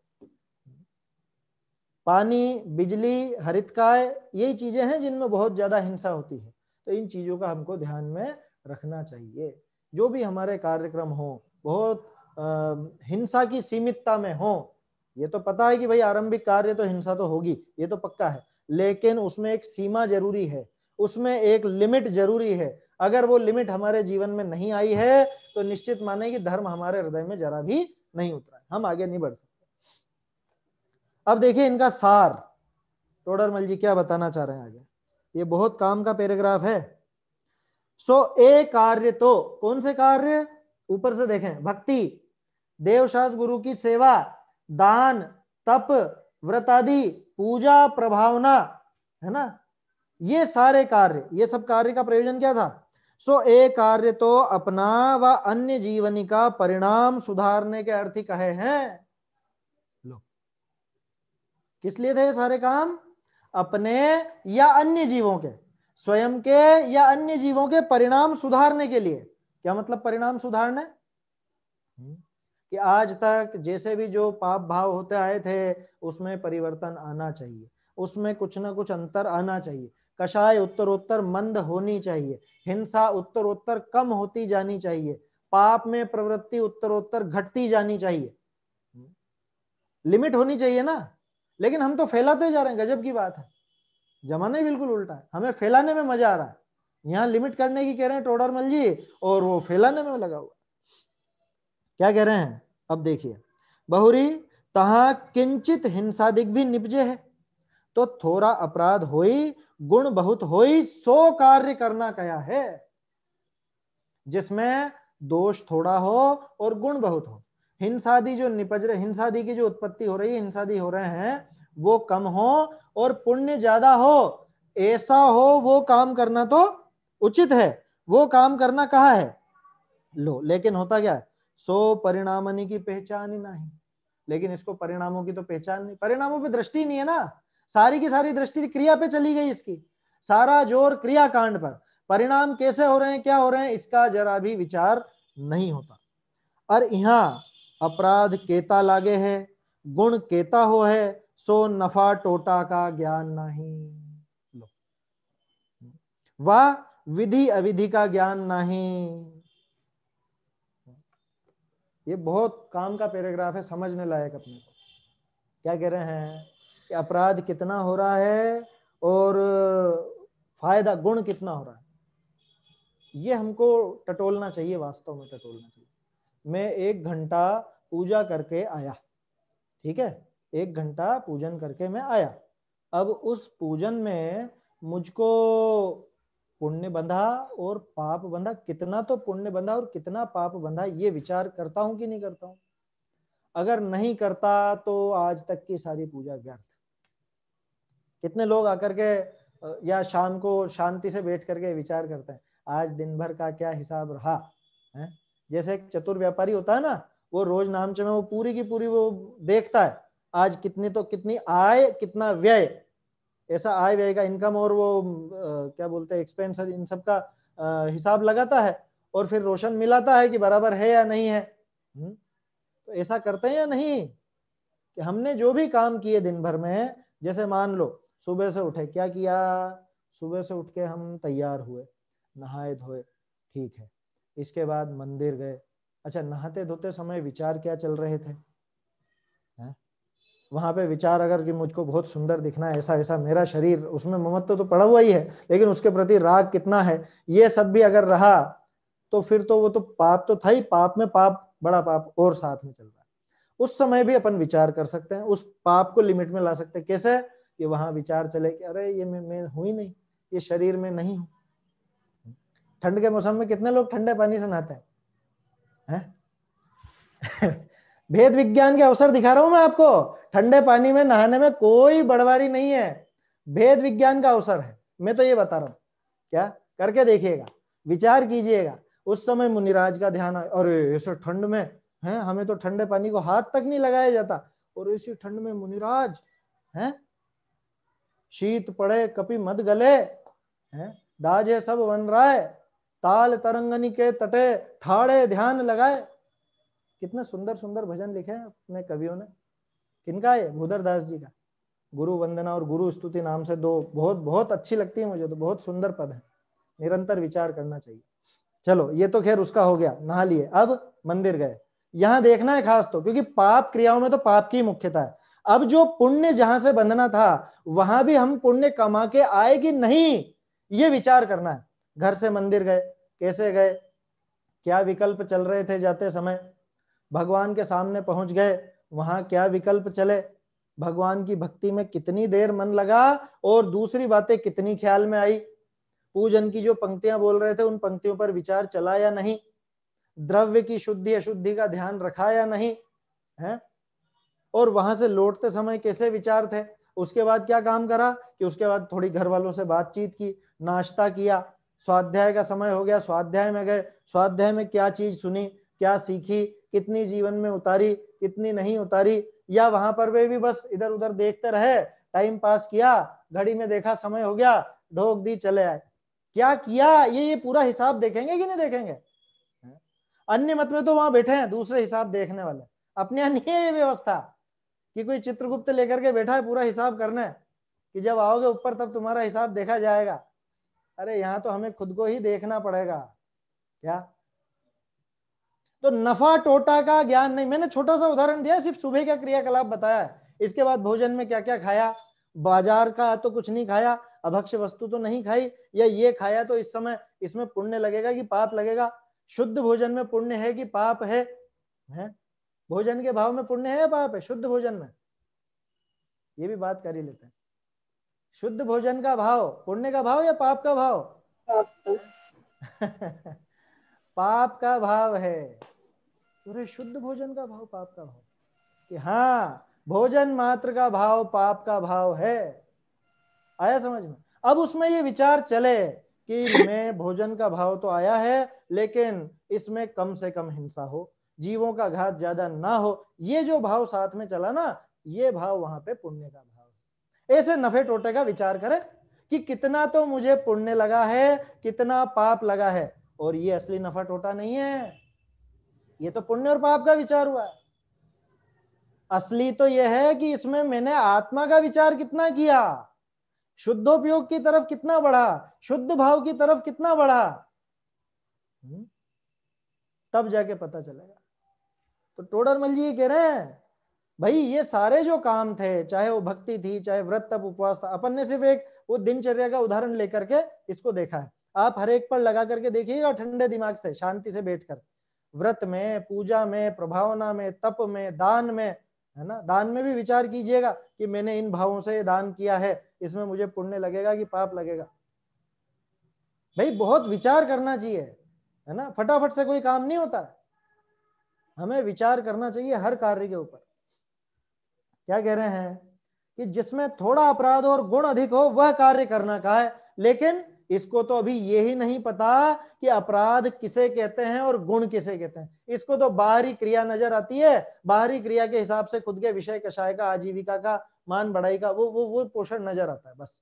पानी, बिजली, हरितकाय, यही चीजें हैं जिनमें बहुत ज्यादा हिंसा होती है। तो इन चीजों का हमको ध्यान में रखना चाहिए। जो भी हमारे कार्यक्रम हो बहुत हिंसा की सीमितता में हो। ये तो पता है कि भाई आरंभिक कार्य तो हिंसा तो होगी, ये तो पक्का है, लेकिन उसमें एक सीमा जरूरी है, उसमें एक लिमिट जरूरी है। अगर वो लिमिट हमारे जीवन में नहीं आई है तो निश्चित माने कि धर्म हमारे हृदय में जरा भी नहीं उतरा है, हम आगे नहीं बढ़ सकते। अब देखिए इनका सार, टोडरमल जी क्या बताना चाह रहे हैं आगे। ये बहुत काम का पैराग्राफ है। ए कार्य तो कौन से कार्य? ऊपर से देखें, भक्ति, देवशास्त्र गुरु की सेवा, दान, तप, व्रत आदि, पूजा प्रभावना, है ना, ये सारे कार्य, ये सब कार्य का प्रयोजन क्या था? सो ए कार्य तो अपना व अन्य जीवनी का परिणाम सुधारने के अर्थ ही कहे हैं। लो, किस लिए थे ये सारे काम? अपने या अन्य जीवों के, स्वयं के या अन्य जीवों के परिणाम सुधारने के लिए। क्या मतलब परिणाम सुधारने? कि आज तक जैसे भी जो पाप भाव होते आए थे उसमें परिवर्तन आना चाहिए, उसमें कुछ ना कुछ अंतर आना चाहिए, कषाय उत्तरोत्तर मंद होनी चाहिए, हिंसा उत्तरोत्तर कम होती जानी चाहिए, पाप में प्रवृत्ति उत्तरोत्तर घटती जानी चाहिए, लिमिट होनी चाहिए ना। लेकिन हम तो फैलाते जा रहे हैं, गजब की बात है, जमाना ही बिल्कुल उल्टा है। हमें फैलाने में मजा आ रहा है, यहाँ लिमिट करने की कह रहे हैं टोडरमल जी, और वो फैलाने में लगा हुआ। क्या कह रहे हैं? अब देखिए, बहुरी तहा किंचित हिंसादिक भी निपजे है, तो थोड़ा अपराध होई गुण बहुत होई सो कार्य करना कया है। जिसमें दोष थोड़ा हो और गुण बहुत हो, हिंसादि जो निपज रहे, हिंसादि की जो उत्पत्ति हो रही है, हिंसादि हो रहे हैं वो कम हो और पुण्य ज्यादा हो, ऐसा हो वो काम करना तो उचित है, वो काम करना कहा है। लो, लेकिन होता क्या है? सो परिणामनी की पहचान ही नहीं। लेकिन इसको परिणामों की तो पहचान नहीं, परिणामों पे दृष्टि नहीं है ना, सारी की सारी दृष्टि क्रिया पे चली गई, इसकी सारा जोर क्रिया कांड पर, परिणाम कैसे हो रहे हैं, क्या हो रहे हैं, इसका जरा भी विचार नहीं होता। और यहाँ अपराध केता लागे है, गुण केता हो है, सो नफा टोटा का ज्ञान नहीं। लो, वह विधि अविधि का ज्ञान नहीं। ये बहुत काम का पैराग्राफ है, समझने लायक अपने को। क्या कह रहे हैं कि अपराध कितना हो रहा है और फायदा गुण कितना हो रहा है, ये हमको टटोलना चाहिए, वास्तव में टटोलना चाहिए। मैं 1 घंटा पूजा करके आया, ठीक है, 1 घंटा पूजन करके मैं आया। अब उस पूजन में मुझको पुण्य बंधा और पाप बंधा, कितना तो पुण्य बंधा और कितना पाप बंधा, ये विचार करता हूं कि नहीं करता हूं? अगर नहीं करता तो आज तक की सारी पूजा व्यर्थ। कितने लोग आकर के या शाम को शांति से बैठ करके विचार करते हैं आज दिन भर का क्या हिसाब रहा है। जैसे एक चतुर व्यापारी होता है ना, वो रोज नामचे में वो पूरी की पूरी वो देखता है आज कितनी तो कितनी आय कितना व्यय, ऐसा आय व्यय का इनकम और वो क्या बोलते हैं एक्सपेंस, इन सब का हिसाब लगाता है और फिर रोशन मिलाता है कि बराबर है या नहीं है। तो ऐसा करते हैं या नहीं कि हमने जो भी काम किए दिन भर में, जैसे मान लो सुबह से उठे, क्या किया, सुबह से उठ के हम तैयार हुए, नहाए धोए, ठीक है, इसके बाद मंदिर गए। अच्छा, नहाते धोते समय विचार क्या चल रहे थे? वहां पे विचार अगर कि मुझको बहुत सुंदर दिखना है, ऐसा ऐसा मेरा शरीर, उसमें ममत्व तो पड़ा हुआ ही है, लेकिन उसके प्रति राग कितना है, ये सब भी अगर रहा तो फिर तो वो तो पाप तो था ही, पाप में पाप, बड़ा पाप और साथ में चल रहा है। उस समय भी अपन विचार कर सकते हैं, उस पाप को लिमिट में ला सकते हैं। कैसे? कि वहां विचार चले कि अरे ये मैं हूं ही नहीं, ये शरीर में नहीं हूं। ठंड के मौसम में कितने लोग ठंडे पानी से नहाते हैं? भेद विज्ञान के अवसर दिखा रहा हूं मैं आपको, ठंडे पानी में नहाने में कोई बड़वारी नहीं है, भेद विज्ञान का अवसर है, मैं तो ये बता रहा हूं। क्या करके देखिएगा, विचार कीजिएगा। उस समय मुनिराज का ध्यान आए, अरे ऐसे ठंड में है, हमें तो ठंडे पानी को हाथ तक नहीं लगाया जाता, और इसी ठंड में मुनिराज हैं, शीत पड़े कपि मत गले, हैं दाजे सब वन राय, ताल तरंगनी के तटे ठाड़े ध्यान लगाए। कितने सुंदर सुंदर भजन लिखे हैं अपने कवियों ने। किनका है? भूधर दास जी का। गुरु वंदना और गुरु स्तुति नाम से दो बहुत बहुत अच्छी लगती है मुझे तो, बहुत सुंदर पद है, निरंतर विचार करना चाहिए। चलो, ये तो खैर उसका हो गया, नहा लिए, अब मंदिर गए। यहां देखना है खास तो, क्योंकि पाप क्रियाओं में तो पाप की मुख्यता है। अब जो पुण्य जहां से बंधना था वहां भी हम पुण्य कमा के आए कि नहीं, ये विचार करना है। घर से मंदिर गए, कैसे गए, क्या विकल्प चल रहे थे जाते समय, भगवान के सामने पहुंच गए, वहां क्या विकल्प चले, भगवान की भक्ति में कितनी देर मन लगा, और दूसरी बातें कितनी ख्याल में आई, पूजन की जो पंक्तियां बोल रहे थे उन पंक्तियों पर विचार चला या नहीं, द्रव्य की शुद्धि अशुद्धि का ध्यान रखा या नहीं है, और वहां से लौटते समय कैसे विचार थे। उसके बाद क्या काम करा कि उसके बाद थोड़ी घर वालों से बातचीत की, नाश्ता किया, स्वाध्याय का समय हो गया, स्वाध्याय में गए, स्वाध्याय में क्या चीज सुनी, क्या सीखी, कितनी जीवन में उतारी, कितनी नहीं उतारी, या वहां पर वे भी बस इधर उधर देखते रहे, टाइम पास किया, घड़ी में देखा समय हो गया, ढोक दी, चले आए। क्या किया ये पूरा हिसाब देखेंगे कि नहीं देखेंगे? अन्य मत में तो वहां बैठे हैं दूसरे हिसाब देखने वाले, अपने यहाँ नहीं है ये व्यवस्था कि कोई चित्रगुप्त लेकर के बैठा है पूरा हिसाब करना है कि जब आओगे ऊपर तब तुम्हारा हिसाब देखा जाएगा। अरे यहाँ तो हमें खुद को ही देखना पड़ेगा। क्या? तो नफा टोटा का ज्ञान नहीं। मैंने छोटा सा उदाहरण दिया, सिर्फ सुबह का क्रियाकलाप बताया है, इसके बाद भोजन में क्या क्या खाया, बाजार का तो कुछ नहीं खाया, अभक्ष्य वस्तु तो नहीं खाई, या ये खाया तो इस समय इसमें पुण्य लगेगा कि पाप लगेगा। शुद्ध भोजन में पुण्य है कि पाप है? भोजन के भाव में पुण्य है या पाप है शुद्ध भोजन में? ये भी बात कर ही लेते हैं। शुद्ध भोजन का भाव पुण्य का भाव या पाप का भाव? पाप का भाव है। पूरे शुद्ध भोजन का भाव पाप का भाव, कि हाँ भोजन मात्र का भाव पाप का भाव है। आया समझ में? अब उसमें ये विचार चले कि मैं भोजन का भाव तो आया है, लेकिन इसमें कम से कम हिंसा हो, जीवों का घात ज्यादा ना हो, ये जो भाव साथ में चला ना, ये भाव वहां पे पुण्य का भाव है। ऐसे नफे टोटे का विचार करें कि कितना तो मुझे पुण्य लगा है, कितना पाप लगा है, और ये असली नफा टोटा नहीं है, ये तो पुण्य और पाप का विचार हुआ है। असली तो यह है कि इसमें मैंने आत्मा का विचार कितना किया, शुद्धोपयोग की तरफ कितना बढ़ा, शुद्ध भाव की तरफ कितना बढ़ा, तब जाके पता चलेगा। तो टोडरमल जी कह रहे हैं भाई ये सारे जो काम थे, चाहे वो भक्ति थी, चाहे व्रत तप उपवास था, अपन ने सिर्फ एक वो दिनचर्या का उदाहरण लेकर के इसको देखा है। आप हर एक पर लगा करके देखिएगा ठंडे दिमाग से, शांति से बैठकर, व्रत में, पूजा में, प्रभावना में, तप में, दान में, है ना, दान में भी विचार कीजिएगा कि मैंने इन भावों से दान किया है, इसमें मुझे पुण्य लगेगा कि पाप लगेगा। भाई बहुत विचार करना चाहिए, है ना, फटाफट से कोई काम नहीं होता, हमें विचार करना चाहिए हर कार्य के ऊपर। क्या कह रहे हैं कि जिसमें थोड़ा अपराध और गुण अधिक हो वह कार्य करना का है, लेकिन इसको तो अभी ये ही नहीं पता कि अपराध किसे कहते हैं और गुण किसे कहते हैं। इसको तो बाहरी क्रिया नजर आती है, बाहरी क्रिया के हिसाब से खुद के विषय कषाय का, आजीविका का, मान बढ़ाई का वो पोषण नजर आता है बस।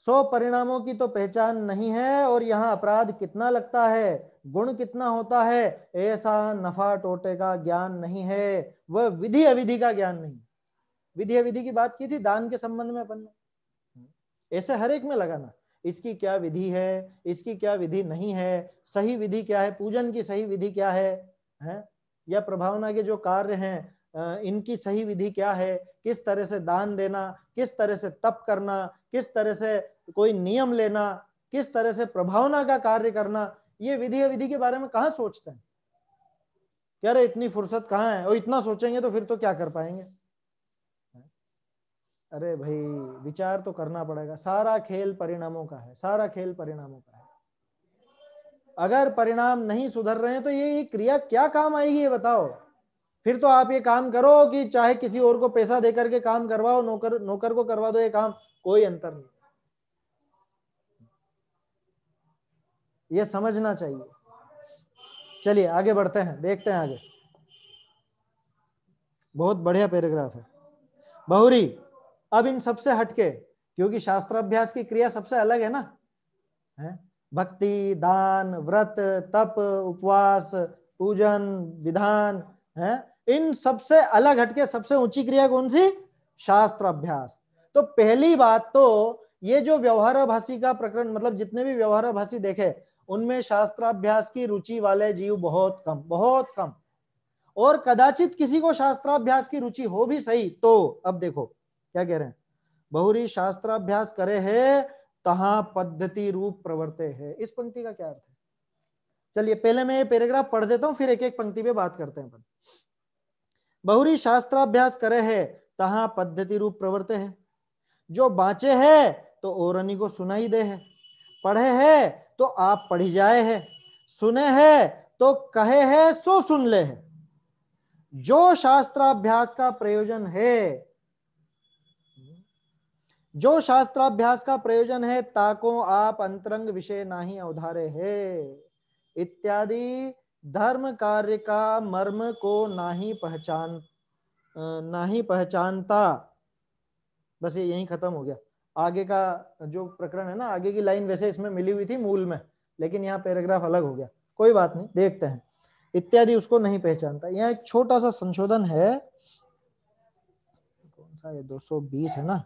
100 परिणामों की तो पहचान नहीं है, और यहाँ अपराध कितना लगता है, गुण कितना होता है, ऐसा नफा टोटे का ज्ञान नहीं है, वह विधि अविधि का ज्ञान नहीं। विधि अविधि की बात की थी दान के संबंध में अपन ने, ऐसे हर एक में लगाना, इसकी क्या विधि है, इसकी क्या विधि नहीं है, सही विधि क्या है, पूजन की सही विधि क्या है? या प्रभावना के जो कार्य हैं इनकी सही विधि क्या है, किस तरह से दान देना, किस तरह से तप करना, किस तरह से कोई नियम लेना, किस तरह से प्रभावना का कार्य करना, ये विधि अविधि के बारे में कहाँ सोचते हैं? क्या रे इतनी फुर्सत कहाँ है, और इतना सोचेंगे तो फिर तो क्या कर पाएंगे। अरे भाई विचार तो करना पड़ेगा, सारा खेल परिणामों का है, सारा खेल परिणामों का है। अगर परिणाम नहीं सुधर रहे हैं तो ये क्रिया क्या काम आएगी ये बताओ। फिर तो आप ये काम करो कि चाहे किसी और को पैसा देकर के काम करवाओ, नौकर को करवा दो ये काम, कोई अंतर नहीं, ये समझना चाहिए। चलिए आगे बढ़ते हैं, देखते हैं आगे, बहुत बढ़िया पैराग्राफ है। बहुरी, अब इन सबसे हटके, क्योंकि शास्त्राभ्यास की क्रिया सबसे अलग है ना, है भक्ति, दान, व्रत, तप, उपवास, पूजन, विधान, है इन सबसे अलग हटके सबसे ऊंची क्रिया कौन सी? शास्त्राभ्यास। तो पहली बात तो ये जो व्यवहाराभासी का प्रकरण, मतलब जितने भी व्यवहाराभासी देखे उनमें शास्त्राभ्यास की रुचि वाले जीव बहुत कम, बहुत कम, और कदाचित किसी को शास्त्राभ्यास की रुचि हो भी सही तो, अब देखो क्या कह रहे हैं, बहुरी शास्त्राभ्यास करे है तहा पद्धति रूप प्रवर्ते है। इस पंक्ति का क्या अर्थ है? चलिए पहले मैं ये पैराग्राफ पढ़ देता हूं, फिर एक एक पंक्ति पे बात करते हैं। बहुरी शास्त्राभ्यास करे है तहा पद्धति रूप प्रवर्ते है, जो बाँचे है तो ओरनी को सुनाई दे है, पढ़े है तो आप पढ़ी जाए है, सुने है तो कहे है सो सुन ले है, जो शास्त्राभ्यास का प्रयोजन है, जो शास्त्राभ्यास का प्रयोजन है, ताको आप अंतरंग विषय नाही अवधारे है इत्यादि धर्म कार्य का मर्म को नाही पहचानता। बस ये यहीं खत्म हो गया। आगे का जो प्रकरण है ना, आगे की लाइन वैसे इसमें मिली हुई थी मूल में, लेकिन यहाँ पैराग्राफ अलग हो गया, कोई बात नहीं, देखते हैं। इत्यादि उसको नहीं पहचानता। यहाँ एक छोटा सा संशोधन है, कौन सा, ये 220 है ना,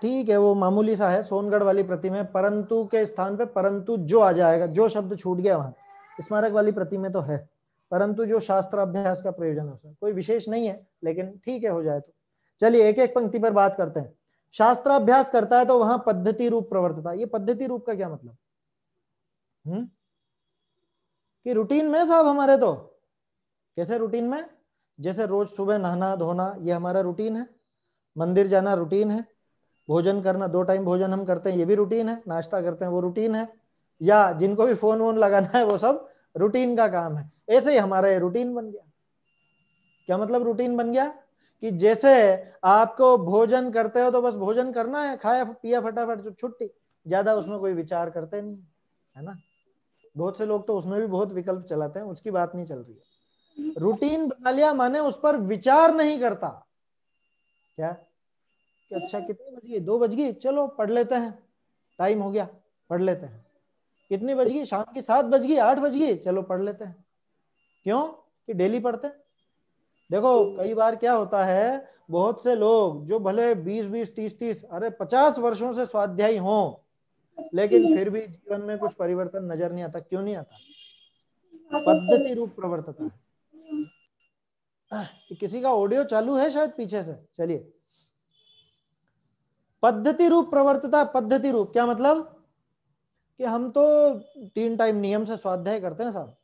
ठीक है, वो मामूली सा है, सोनगढ़ वाली प्रति में परंतु के स्थान पे परंतु जो आ जाएगा, जो शब्द छूट गया वहां, स्मारक वाली प्रति में तो है परंतु जो शास्त्र अभ्यास का प्रयोजन हो, कोई विशेष नहीं है, लेकिन ठीक है, हो जाए तो। चलिए एक एक पंक्ति पर बात करते हैं। शास्त्राभ्यास करता है तो वहां पद्धति रूप प्रवर्तता। ये पद्धति रूप का क्या मतलब? कि रूटीन में साहब हमारे, तो कैसे रूटीन में? जैसे रोज सुबह नहाना धोना, ये हमारा रूटीन है। मंदिर जाना रूटीन है। भोजन करना, 2 टाइम भोजन हम करते हैं, ये भी रूटीन है। नाश्ता करते हैं, वो रूटीन है। या जिनको भी फोन वोन लगाना है, वो सब रूटीन का काम है। ऐसे ही हमारा ये रूटीन बन गया। क्या मतलब रूटीन बन गया? कि जैसे आपको भोजन करते हो तो बस भोजन करना है, खाया पिया फटाफट छुट्टी, ज्यादा उसमें कोई विचार करते नहीं है ना। बहुत से लोग तो उसमें भी बहुत विकल्प चलाते हैं, उसकी बात नहीं चल रही है। रूटीन बना लिया माने उस पर विचार नहीं करता। क्या कि अच्छा कितनी बज गई, 2 बज गई, चलो पढ़ लेते हैं, टाइम हो गया, पढ़ लेते हैं। कितनी बज गई, शाम की 7 बज गई, 8 बज गई, चलो पढ़ लेते हैं। क्यों? कि डेली पढ़ते हैं। देखो कई बार क्या होता है, बहुत से लोग जो भले 20-20, 30-30, अरे 50 वर्षों से स्वाध्यायी हों, लेकिन फिर भी जीवन में कुछ परिवर्तन नजर नहीं आता। क्यों नहीं आता? पद्धति रूप प्रवर्तता है। किसी का ऑडियो चालू है शायद पीछे से, चलिए। पद्धति रूप प्रवर्तता। पद्धति रूप क्या मतलब? कि हम तो 3 टाइम नियम से स्वाध्याय करते हैं साहब,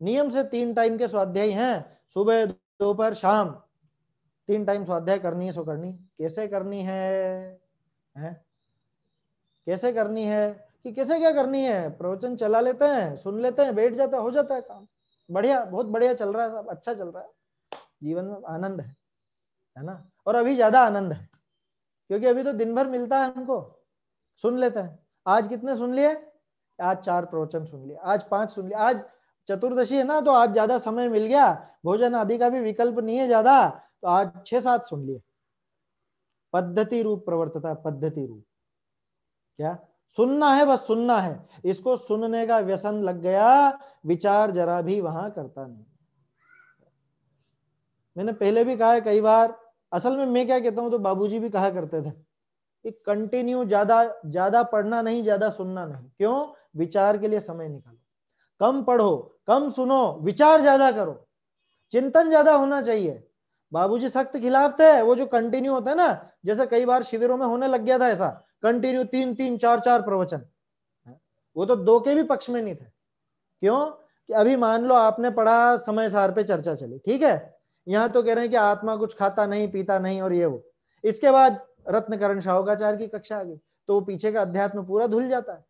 नियम से 3 टाइम के स्वाध्यायी हैं, सुबह दोपहर शाम 3 टाइम स्वाध्याय करनी है, सो करनी। कैसे करनी है? कैसे करनी है? कि कैसे क्या करनी है? प्रवचन चला लेते हैं, सुन लेते हैं, बैठ जाता, हो जाता है काम। बढ़िया, बहुत बढ़िया चल रहा है सब, अच्छा चल रहा है, जीवन में आनंद है ना। और अभी ज्यादा आनंद है क्योंकि अभी तो दिन भर मिलता है हमको, सुन लेते हैं। आज कितने सुन लिए? आज 4 प्रवचन सुन लिए, आज 5 सुन लिए। आज चतुर्दशी है ना, तो आज ज्यादा समय मिल गया, भोजन आदि का भी विकल्प नहीं है ज्यादा, तो आज 6-7 सुन लिए। पद्धति रूप प्रवर्तता। पद्धति रूप क्या? सुनना है, बस सुनना है। इसको सुनने का व्यसन लग गया, विचार जरा भी वहां करता नहीं। मैंने पहले भी कहा है कई बार, असल में मैं क्या कहता हूं, तो बाबूजी भी कहा करते थे कि कंटिन्यू ज्यादा ज्यादा पढ़ना नहीं, ज्यादा सुनना नहीं। क्यों? विचार के लिए समय निकालो, कम पढ़ो, कम सुनो, विचार ज्यादा करो, चिंतन ज्यादा होना चाहिए। बाबूजी सख्त खिलाफ थे वो जो कंटिन्यू होता है ना, जैसे कई बार शिविरों में होने लग गया था ऐसा, कंटिन्यू 3-3, 4-4 प्रवचन। वो तो 2 के भी पक्ष में नहीं थे। क्यों? कि अभी मान लो आपने पढ़ा, समय सार पे चर्चा चली, ठीक है, यहां तो कह रहे हैं कि आत्मा कुछ खाता नहीं पीता नहीं और ये वो। इसके बाद रत्नकरण श्रावकाचार्य की कक्षा आ गई, तो वो पीछे का अध्यात्म पूरा धुल जाता है।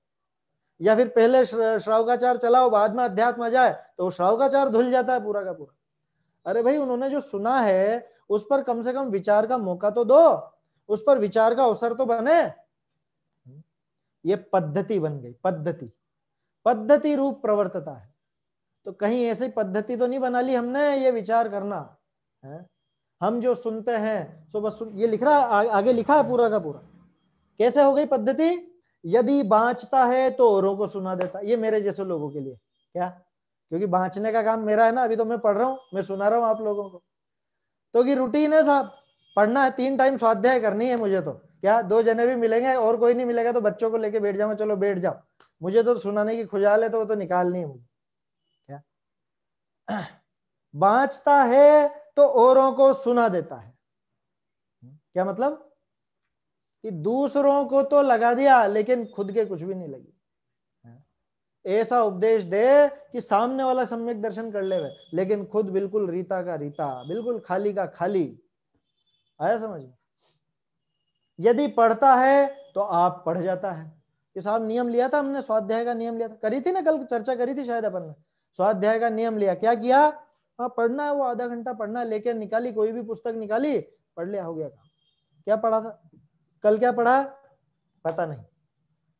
या फिर पहले श्रावकाचार चलाओ, बाद में अध्यात्म आ जाए, तो श्रावकाचार धुल जाता है पूरा का पूरा। अरे भाई, उन्होंने जो सुना है उस पर कम से कम विचार का मौका तो दो, उस पर विचार का अवसर तो बने। ये पद्धति बन गई। पद्धति, पद्धति रूप प्रवर्तता है। तो कहीं ऐसी पद्धति तो नहीं बना ली हमने ये विचार करना है। हम जो सुनते हैं सो बस ये लिख रहा है, आगे लिखा है पूरा का पूरा। कैसे हो गई पद्धति? यदि बांचता है तो औरों को सुना देता। ये मेरे जैसे लोगों के लिए क्या, क्योंकि बांचने का काम मेरा है ना, अभी तो मैं पढ़ रहा हूं, मैं सुना रहा हूं आप लोगों को। तो की रूटीन है साहब, पढ़ना है, 3 टाइम स्वाध्याय करनी है मुझे। तो क्या 2 जने भी मिलेंगे और कोई नहीं मिलेगा तो बच्चों को लेके बैठ जाऊंगा, चलो बैठ जाओ, मुझे तो सुनाने की खुजाल है, तो वो तो निकालनी है मुझे। क्या बांचता है तो औरों को सुना देता है। क्या मतलब? कि दूसरों को तो लगा दिया लेकिन खुद के कुछ भी नहीं लगी। ऐसा उपदेश दे कि सामने वाला सम्यक दर्शन कर ले, लेकिन खुद बिल्कुल रीता का रीता, बिल्कुल खाली का खाली। आया समझ में? यदि पढ़ता है तो आप पढ़ जाता है, कि साहब नियम लिया था हमने, स्वाध्याय का नियम लिया था, करी थी ना, कल चर्चा करी थी शायद अपन ने, स्वाध्याय का नियम लिया, क्या किया, हाँ पढ़ना है, वो आधा घंटा पढ़ना है, लेके निकाली कोई भी पुस्तक निकाली, पढ़ लिया, हो गया काम। क्या पढ़ा था कल, क्या पढ़ा पता नहीं,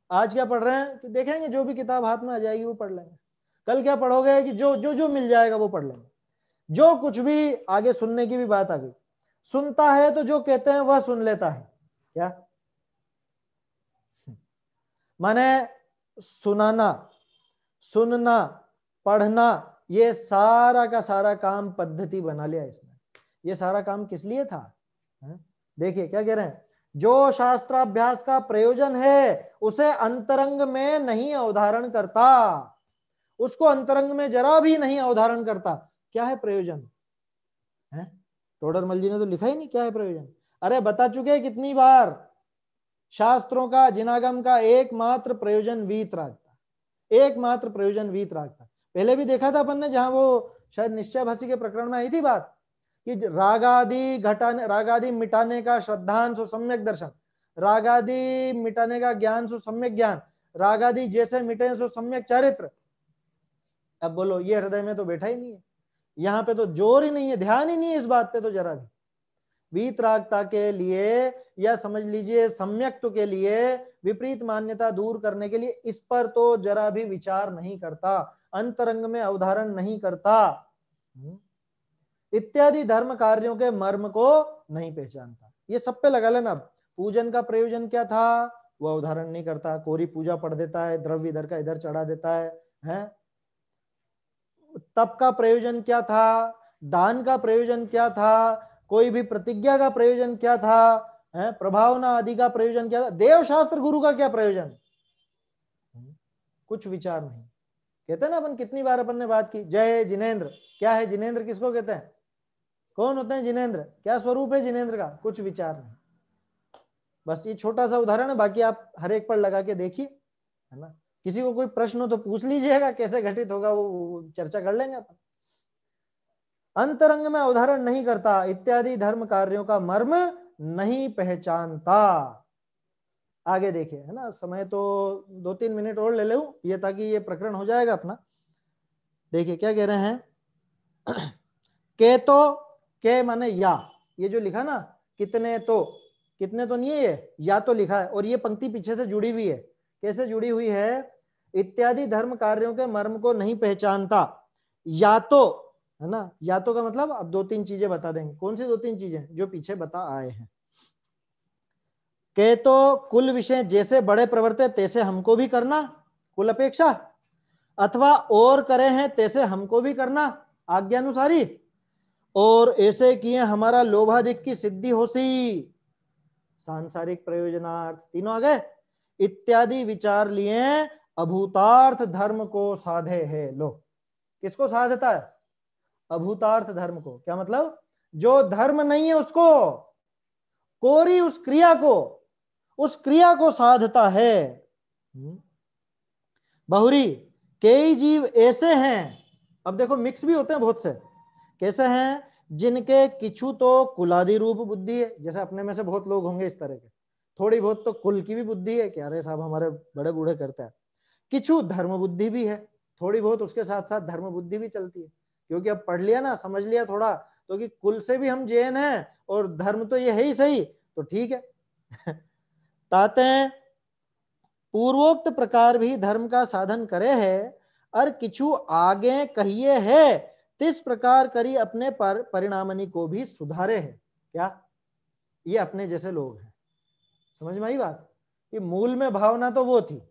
आज क्या पढ़ रहे हैं कि देखेंगे, जो भी किताब हाथ में आ जाएगी वो पढ़ लेंगे। कल क्या पढ़ोगे कि जो जो जो मिल जाएगा वो पढ़ लेंगे, जो कुछ भी आगे सुनने की भी बात आ गई, सुनता है तो जो कहते हैं वह सुन लेता है, क्या माने सुनाना, सुनना, पढ़ना, ये सारा का सारा काम पद्धति बना लिया इसने। ये सारा काम किस लिए था, देखिए क्या कह रहे हैं, जो शास्त्राभ्यास का प्रयोजन है उसे अंतरंग में नहीं अवधारण करता, उसको अंतरंग में जरा भी नहीं अवधारण करता। क्या है प्रयोजन, है टोडरमल जी ने तो लिखा ही नहीं क्या है प्रयोजन। अरे बता चुके कितनी बार, शास्त्रों का, जिनागम का एकमात्र प्रयोजन वीतरागता, एकमात्र प्रयोजन वीतरागता। पहले भी देखा था अपन ने, जहां वो शायद निश्चय भाषी के प्रकरण में आई थी बात कि रागादि घटाने, रागादि मिटाने का श्रद्धांश सो सम्यक दर्शन, रागादि मिटाने का ज्ञान सो सम्यक ज्ञान, रागादि जैसे मिटे सो सम्यक चारित्र। अब बोलो ये हृदय में तो बैठा ही नहीं है, यहाँ पे तो जोर ही नहीं है, ध्यान ही नहीं है इस बात पे तो जरा भी। वीतरागता के लिए, या समझ लीजिए सम्यक्त्व के लिए, विपरीत मान्यता दूर करने के लिए, इस पर तो जरा भी विचार नहीं करता, अंतरंग में अवधारण नहीं करता, इत्यादि धर्म कार्यों के मर्म को नहीं पहचानता। ये सब पे लगा लेना। पूजन का प्रयोजन क्या था, वो अवधारण नहीं करता, कोरी पूजा पढ़ देता है, द्रव्य इधर का इधर चढ़ा देता है? तप का प्रयोजन क्या था, दान का प्रयोजन क्या था, कोई भी प्रतिज्ञा का प्रयोजन क्या था, है प्रभावना आदि का प्रयोजन क्या था, देव शास्त्र गुरु का क्या प्रयोजन, कुछ विचार नहीं। कहते हैं ना अपन, कितनी बार अपन ने बात की, जय जिनेंद्र, क्या है जिनेंद्र, किसको कहते हैं, कौन होते हैं जिनेंद्र, क्या स्वरूप है जिनेंद्र का, कुछ विचार नहीं। बस ये छोटा सा उदाहरण है, बाकी आप हर एक पर लगा के देखिए, है ना। किसी को कोई प्रश्न हो तो पूछ लीजिएगा, कैसे घटित होगा वो चर्चा कर लेंगे अपन। अंतरंग में अवधारण नहीं करता, इत्यादि धर्म कार्यों का मर्म नहीं पहचानता। आगे देखिए, है ना, समय तो 2-3 मिनट और ले लूं ये, ताकि ये प्रकरण हो जाएगा अपना। देखिए क्या कह रहे हैं, के तो, के माने या, ये जो लिखा ना कितने तो, कितने तो नहीं है ये, या तो लिखा है, और ये पंक्ति पीछे से जुड़ी हुई है। कैसे जुड़ी हुई है, इत्यादि धर्म कार्यों के मर्म को नहीं पहचानता, या तो, है ना, या तो का मतलब अब 2-3 चीजें बता देंगे। कौन सी 2-3 चीजें, जो पीछे बता आए हैं। के तो कुल विषय जैसे बड़े प्रवर्ते तैसे हमको भी करना, कुल अपेक्षा, अथवा और करे हैं तैसे हमको भी करना आज्ञानुसारी, और ऐसे किए हमारा लोभाधिक की सिद्धि हो सी, सांसारिक प्रयोजनार्थ, तीनों आ गए, इत्यादि विचार लिए अभूतार्थ धर्म को साधे है। लो, किसको साधता है, अभूतार्थ धर्म को। क्या मतलब, जो धर्म नहीं है उसको, कोरी उस क्रिया को, उस क्रिया को साधता है। बहुरी कई जीव ऐसे हैं, अब देखो मिक्स भी होते हैं बहुत से, कैसे हैं, जिनके किछु तो कुलादि रूप बुद्धि है, जैसे अपने में से बहुत लोग होंगे इस तरह के, थोड़ी बहुत तो कुल की भी बुद्धि है कि अरे साहब हमारे बड़े बूढ़े करते हैं, किछु धर्म बुद्धि भी है, थोड़ी बहुत उसके साथ साथ धर्म बुद्धि भी चलती है, क्योंकि अब पढ़ लिया ना, समझ लिया थोड़ा तो कि कुल से भी हम जैन हैं और धर्म तो ये है ही सही, तो ठीक है। ताते पूर्वोक्त प्रकार भी धर्म का साधन करे है, और किछु आगे कहिए है, तिस प्रकार करी अपने पर परिणामनी को भी सुधारे है। क्या, ये अपने जैसे लोग हैं, समझ में आई बात, कि मूल में भावना तो वो थी,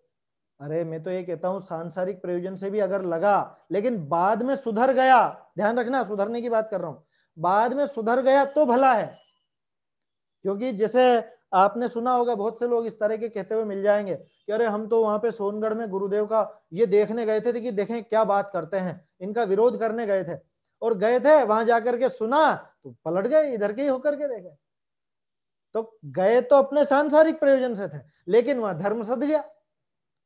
अरे मैं तो ये कहता हूं सांसारिक प्रयोजन से भी अगर लगा, लेकिन बाद में सुधर गया, ध्यान रखना सुधरने की बात कर रहा हूं, बाद में सुधर गया तो भला है। क्योंकि जैसे आपने सुना होगा, बहुत से लोग इस तरह के कहते हुए मिल जाएंगे कि अरे हम तो वहां पे सोनगढ़ में गुरुदेव का ये देखने गए थे कि देखें क्या बात करते हैं, इनका विरोध करने गए थे, और गए थे वहां जाकर के सुना तो पलट गए, इधर के ही होकर के रह गए। तो गए तो अपने सांसारिक प्रयोजन से थे, लेकिन वहां धर्म सध गया,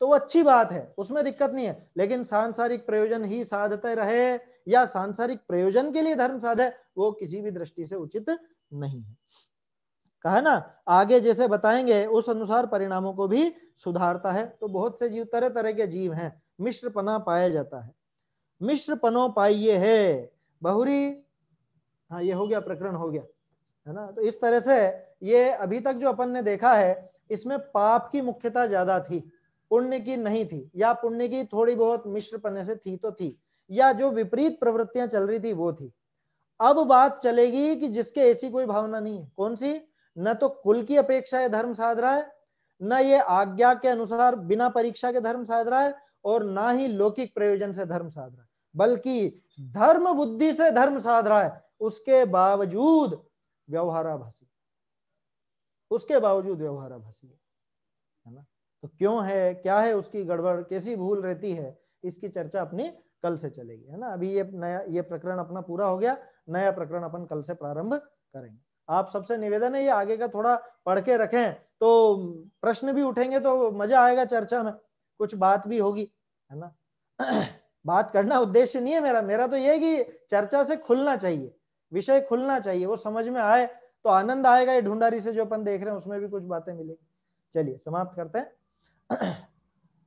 तो वो अच्छी बात है, उसमें दिक्कत नहीं है, लेकिन सांसारिक प्रयोजन ही साधते रहे या सांसारिक प्रयोजन के लिए धर्म साधे, वो किसी भी दृष्टि से उचित नहीं है। कहा ना, आगे जैसे बताएंगे उस अनुसार परिणामों को भी सुधारता है। तो बहुत से जीव, तरह तरह के जीव हैं, मिश्रपना पाया जाता है। मिश्रपनो पाइये है बहुरी। हाँ, ये हो गया, प्रकरण हो गया, है ना। तो इस तरह से ये अभी तक जो अपन ने देखा है, इसमें पाप की मुख्यता ज्यादा थी, पुण्य की नहीं थी, या पुण्य की थोड़ी बहुत मिश्रपने से थी तो थी, या जो विपरीत प्रवृत्तियां चल रही थी वो थी। अब बात चलेगी कि जिसके ऐसी कोई भावना नहीं है, कौन सी? न तो कुल की अपेक्षा है धर्म साध रहा है, न ये आज्ञा के अनुसार बिना परीक्षा के धर्म साध रहा है, और ना ही लौकिक प्रयोजन से धर्म साध रहा है, बल्कि धर्म बुद्धि से धर्म साध रहा है, उसके बावजूद व्यवहाराभासी, उसके बावजूद व्यवहाराभासी है ना। तो क्यों है, क्या है उसकी गड़बड़, कैसी भूल रहती है, इसकी चर्चा अपनी कल से चलेगी, है ना। अभी ये नया, ये प्रकरण अपना पूरा हो गया, नया प्रकरण अपन कल से प्रारंभ करेंगे। आप सबसे निवेदन है ये आगे का थोड़ा पढ़ के रखें, तो प्रश्न भी उठेंगे तो मजा आएगा चर्चा में, कुछ बात भी होगी, है ना। बात करना उद्देश्य नहीं है मेरा, मेरा तो ये है कि चर्चा से खुलना चाहिए, विषय खुलना चाहिए, वो समझ में आए तो आनंद आएगा। ये ढूंढारी से जो अपन देख रहे हैं उसमें भी कुछ बातें मिलेगी। चलिए समाप्त करते हैं।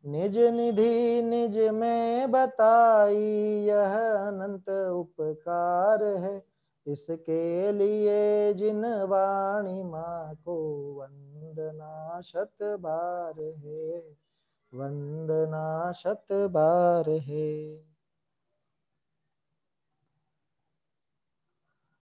निज निधि निज में बताई, यह अनंत उपकार है, इसके लिए जिन वाणी माँ को वंदना शत बार है, वंदना शत बार है।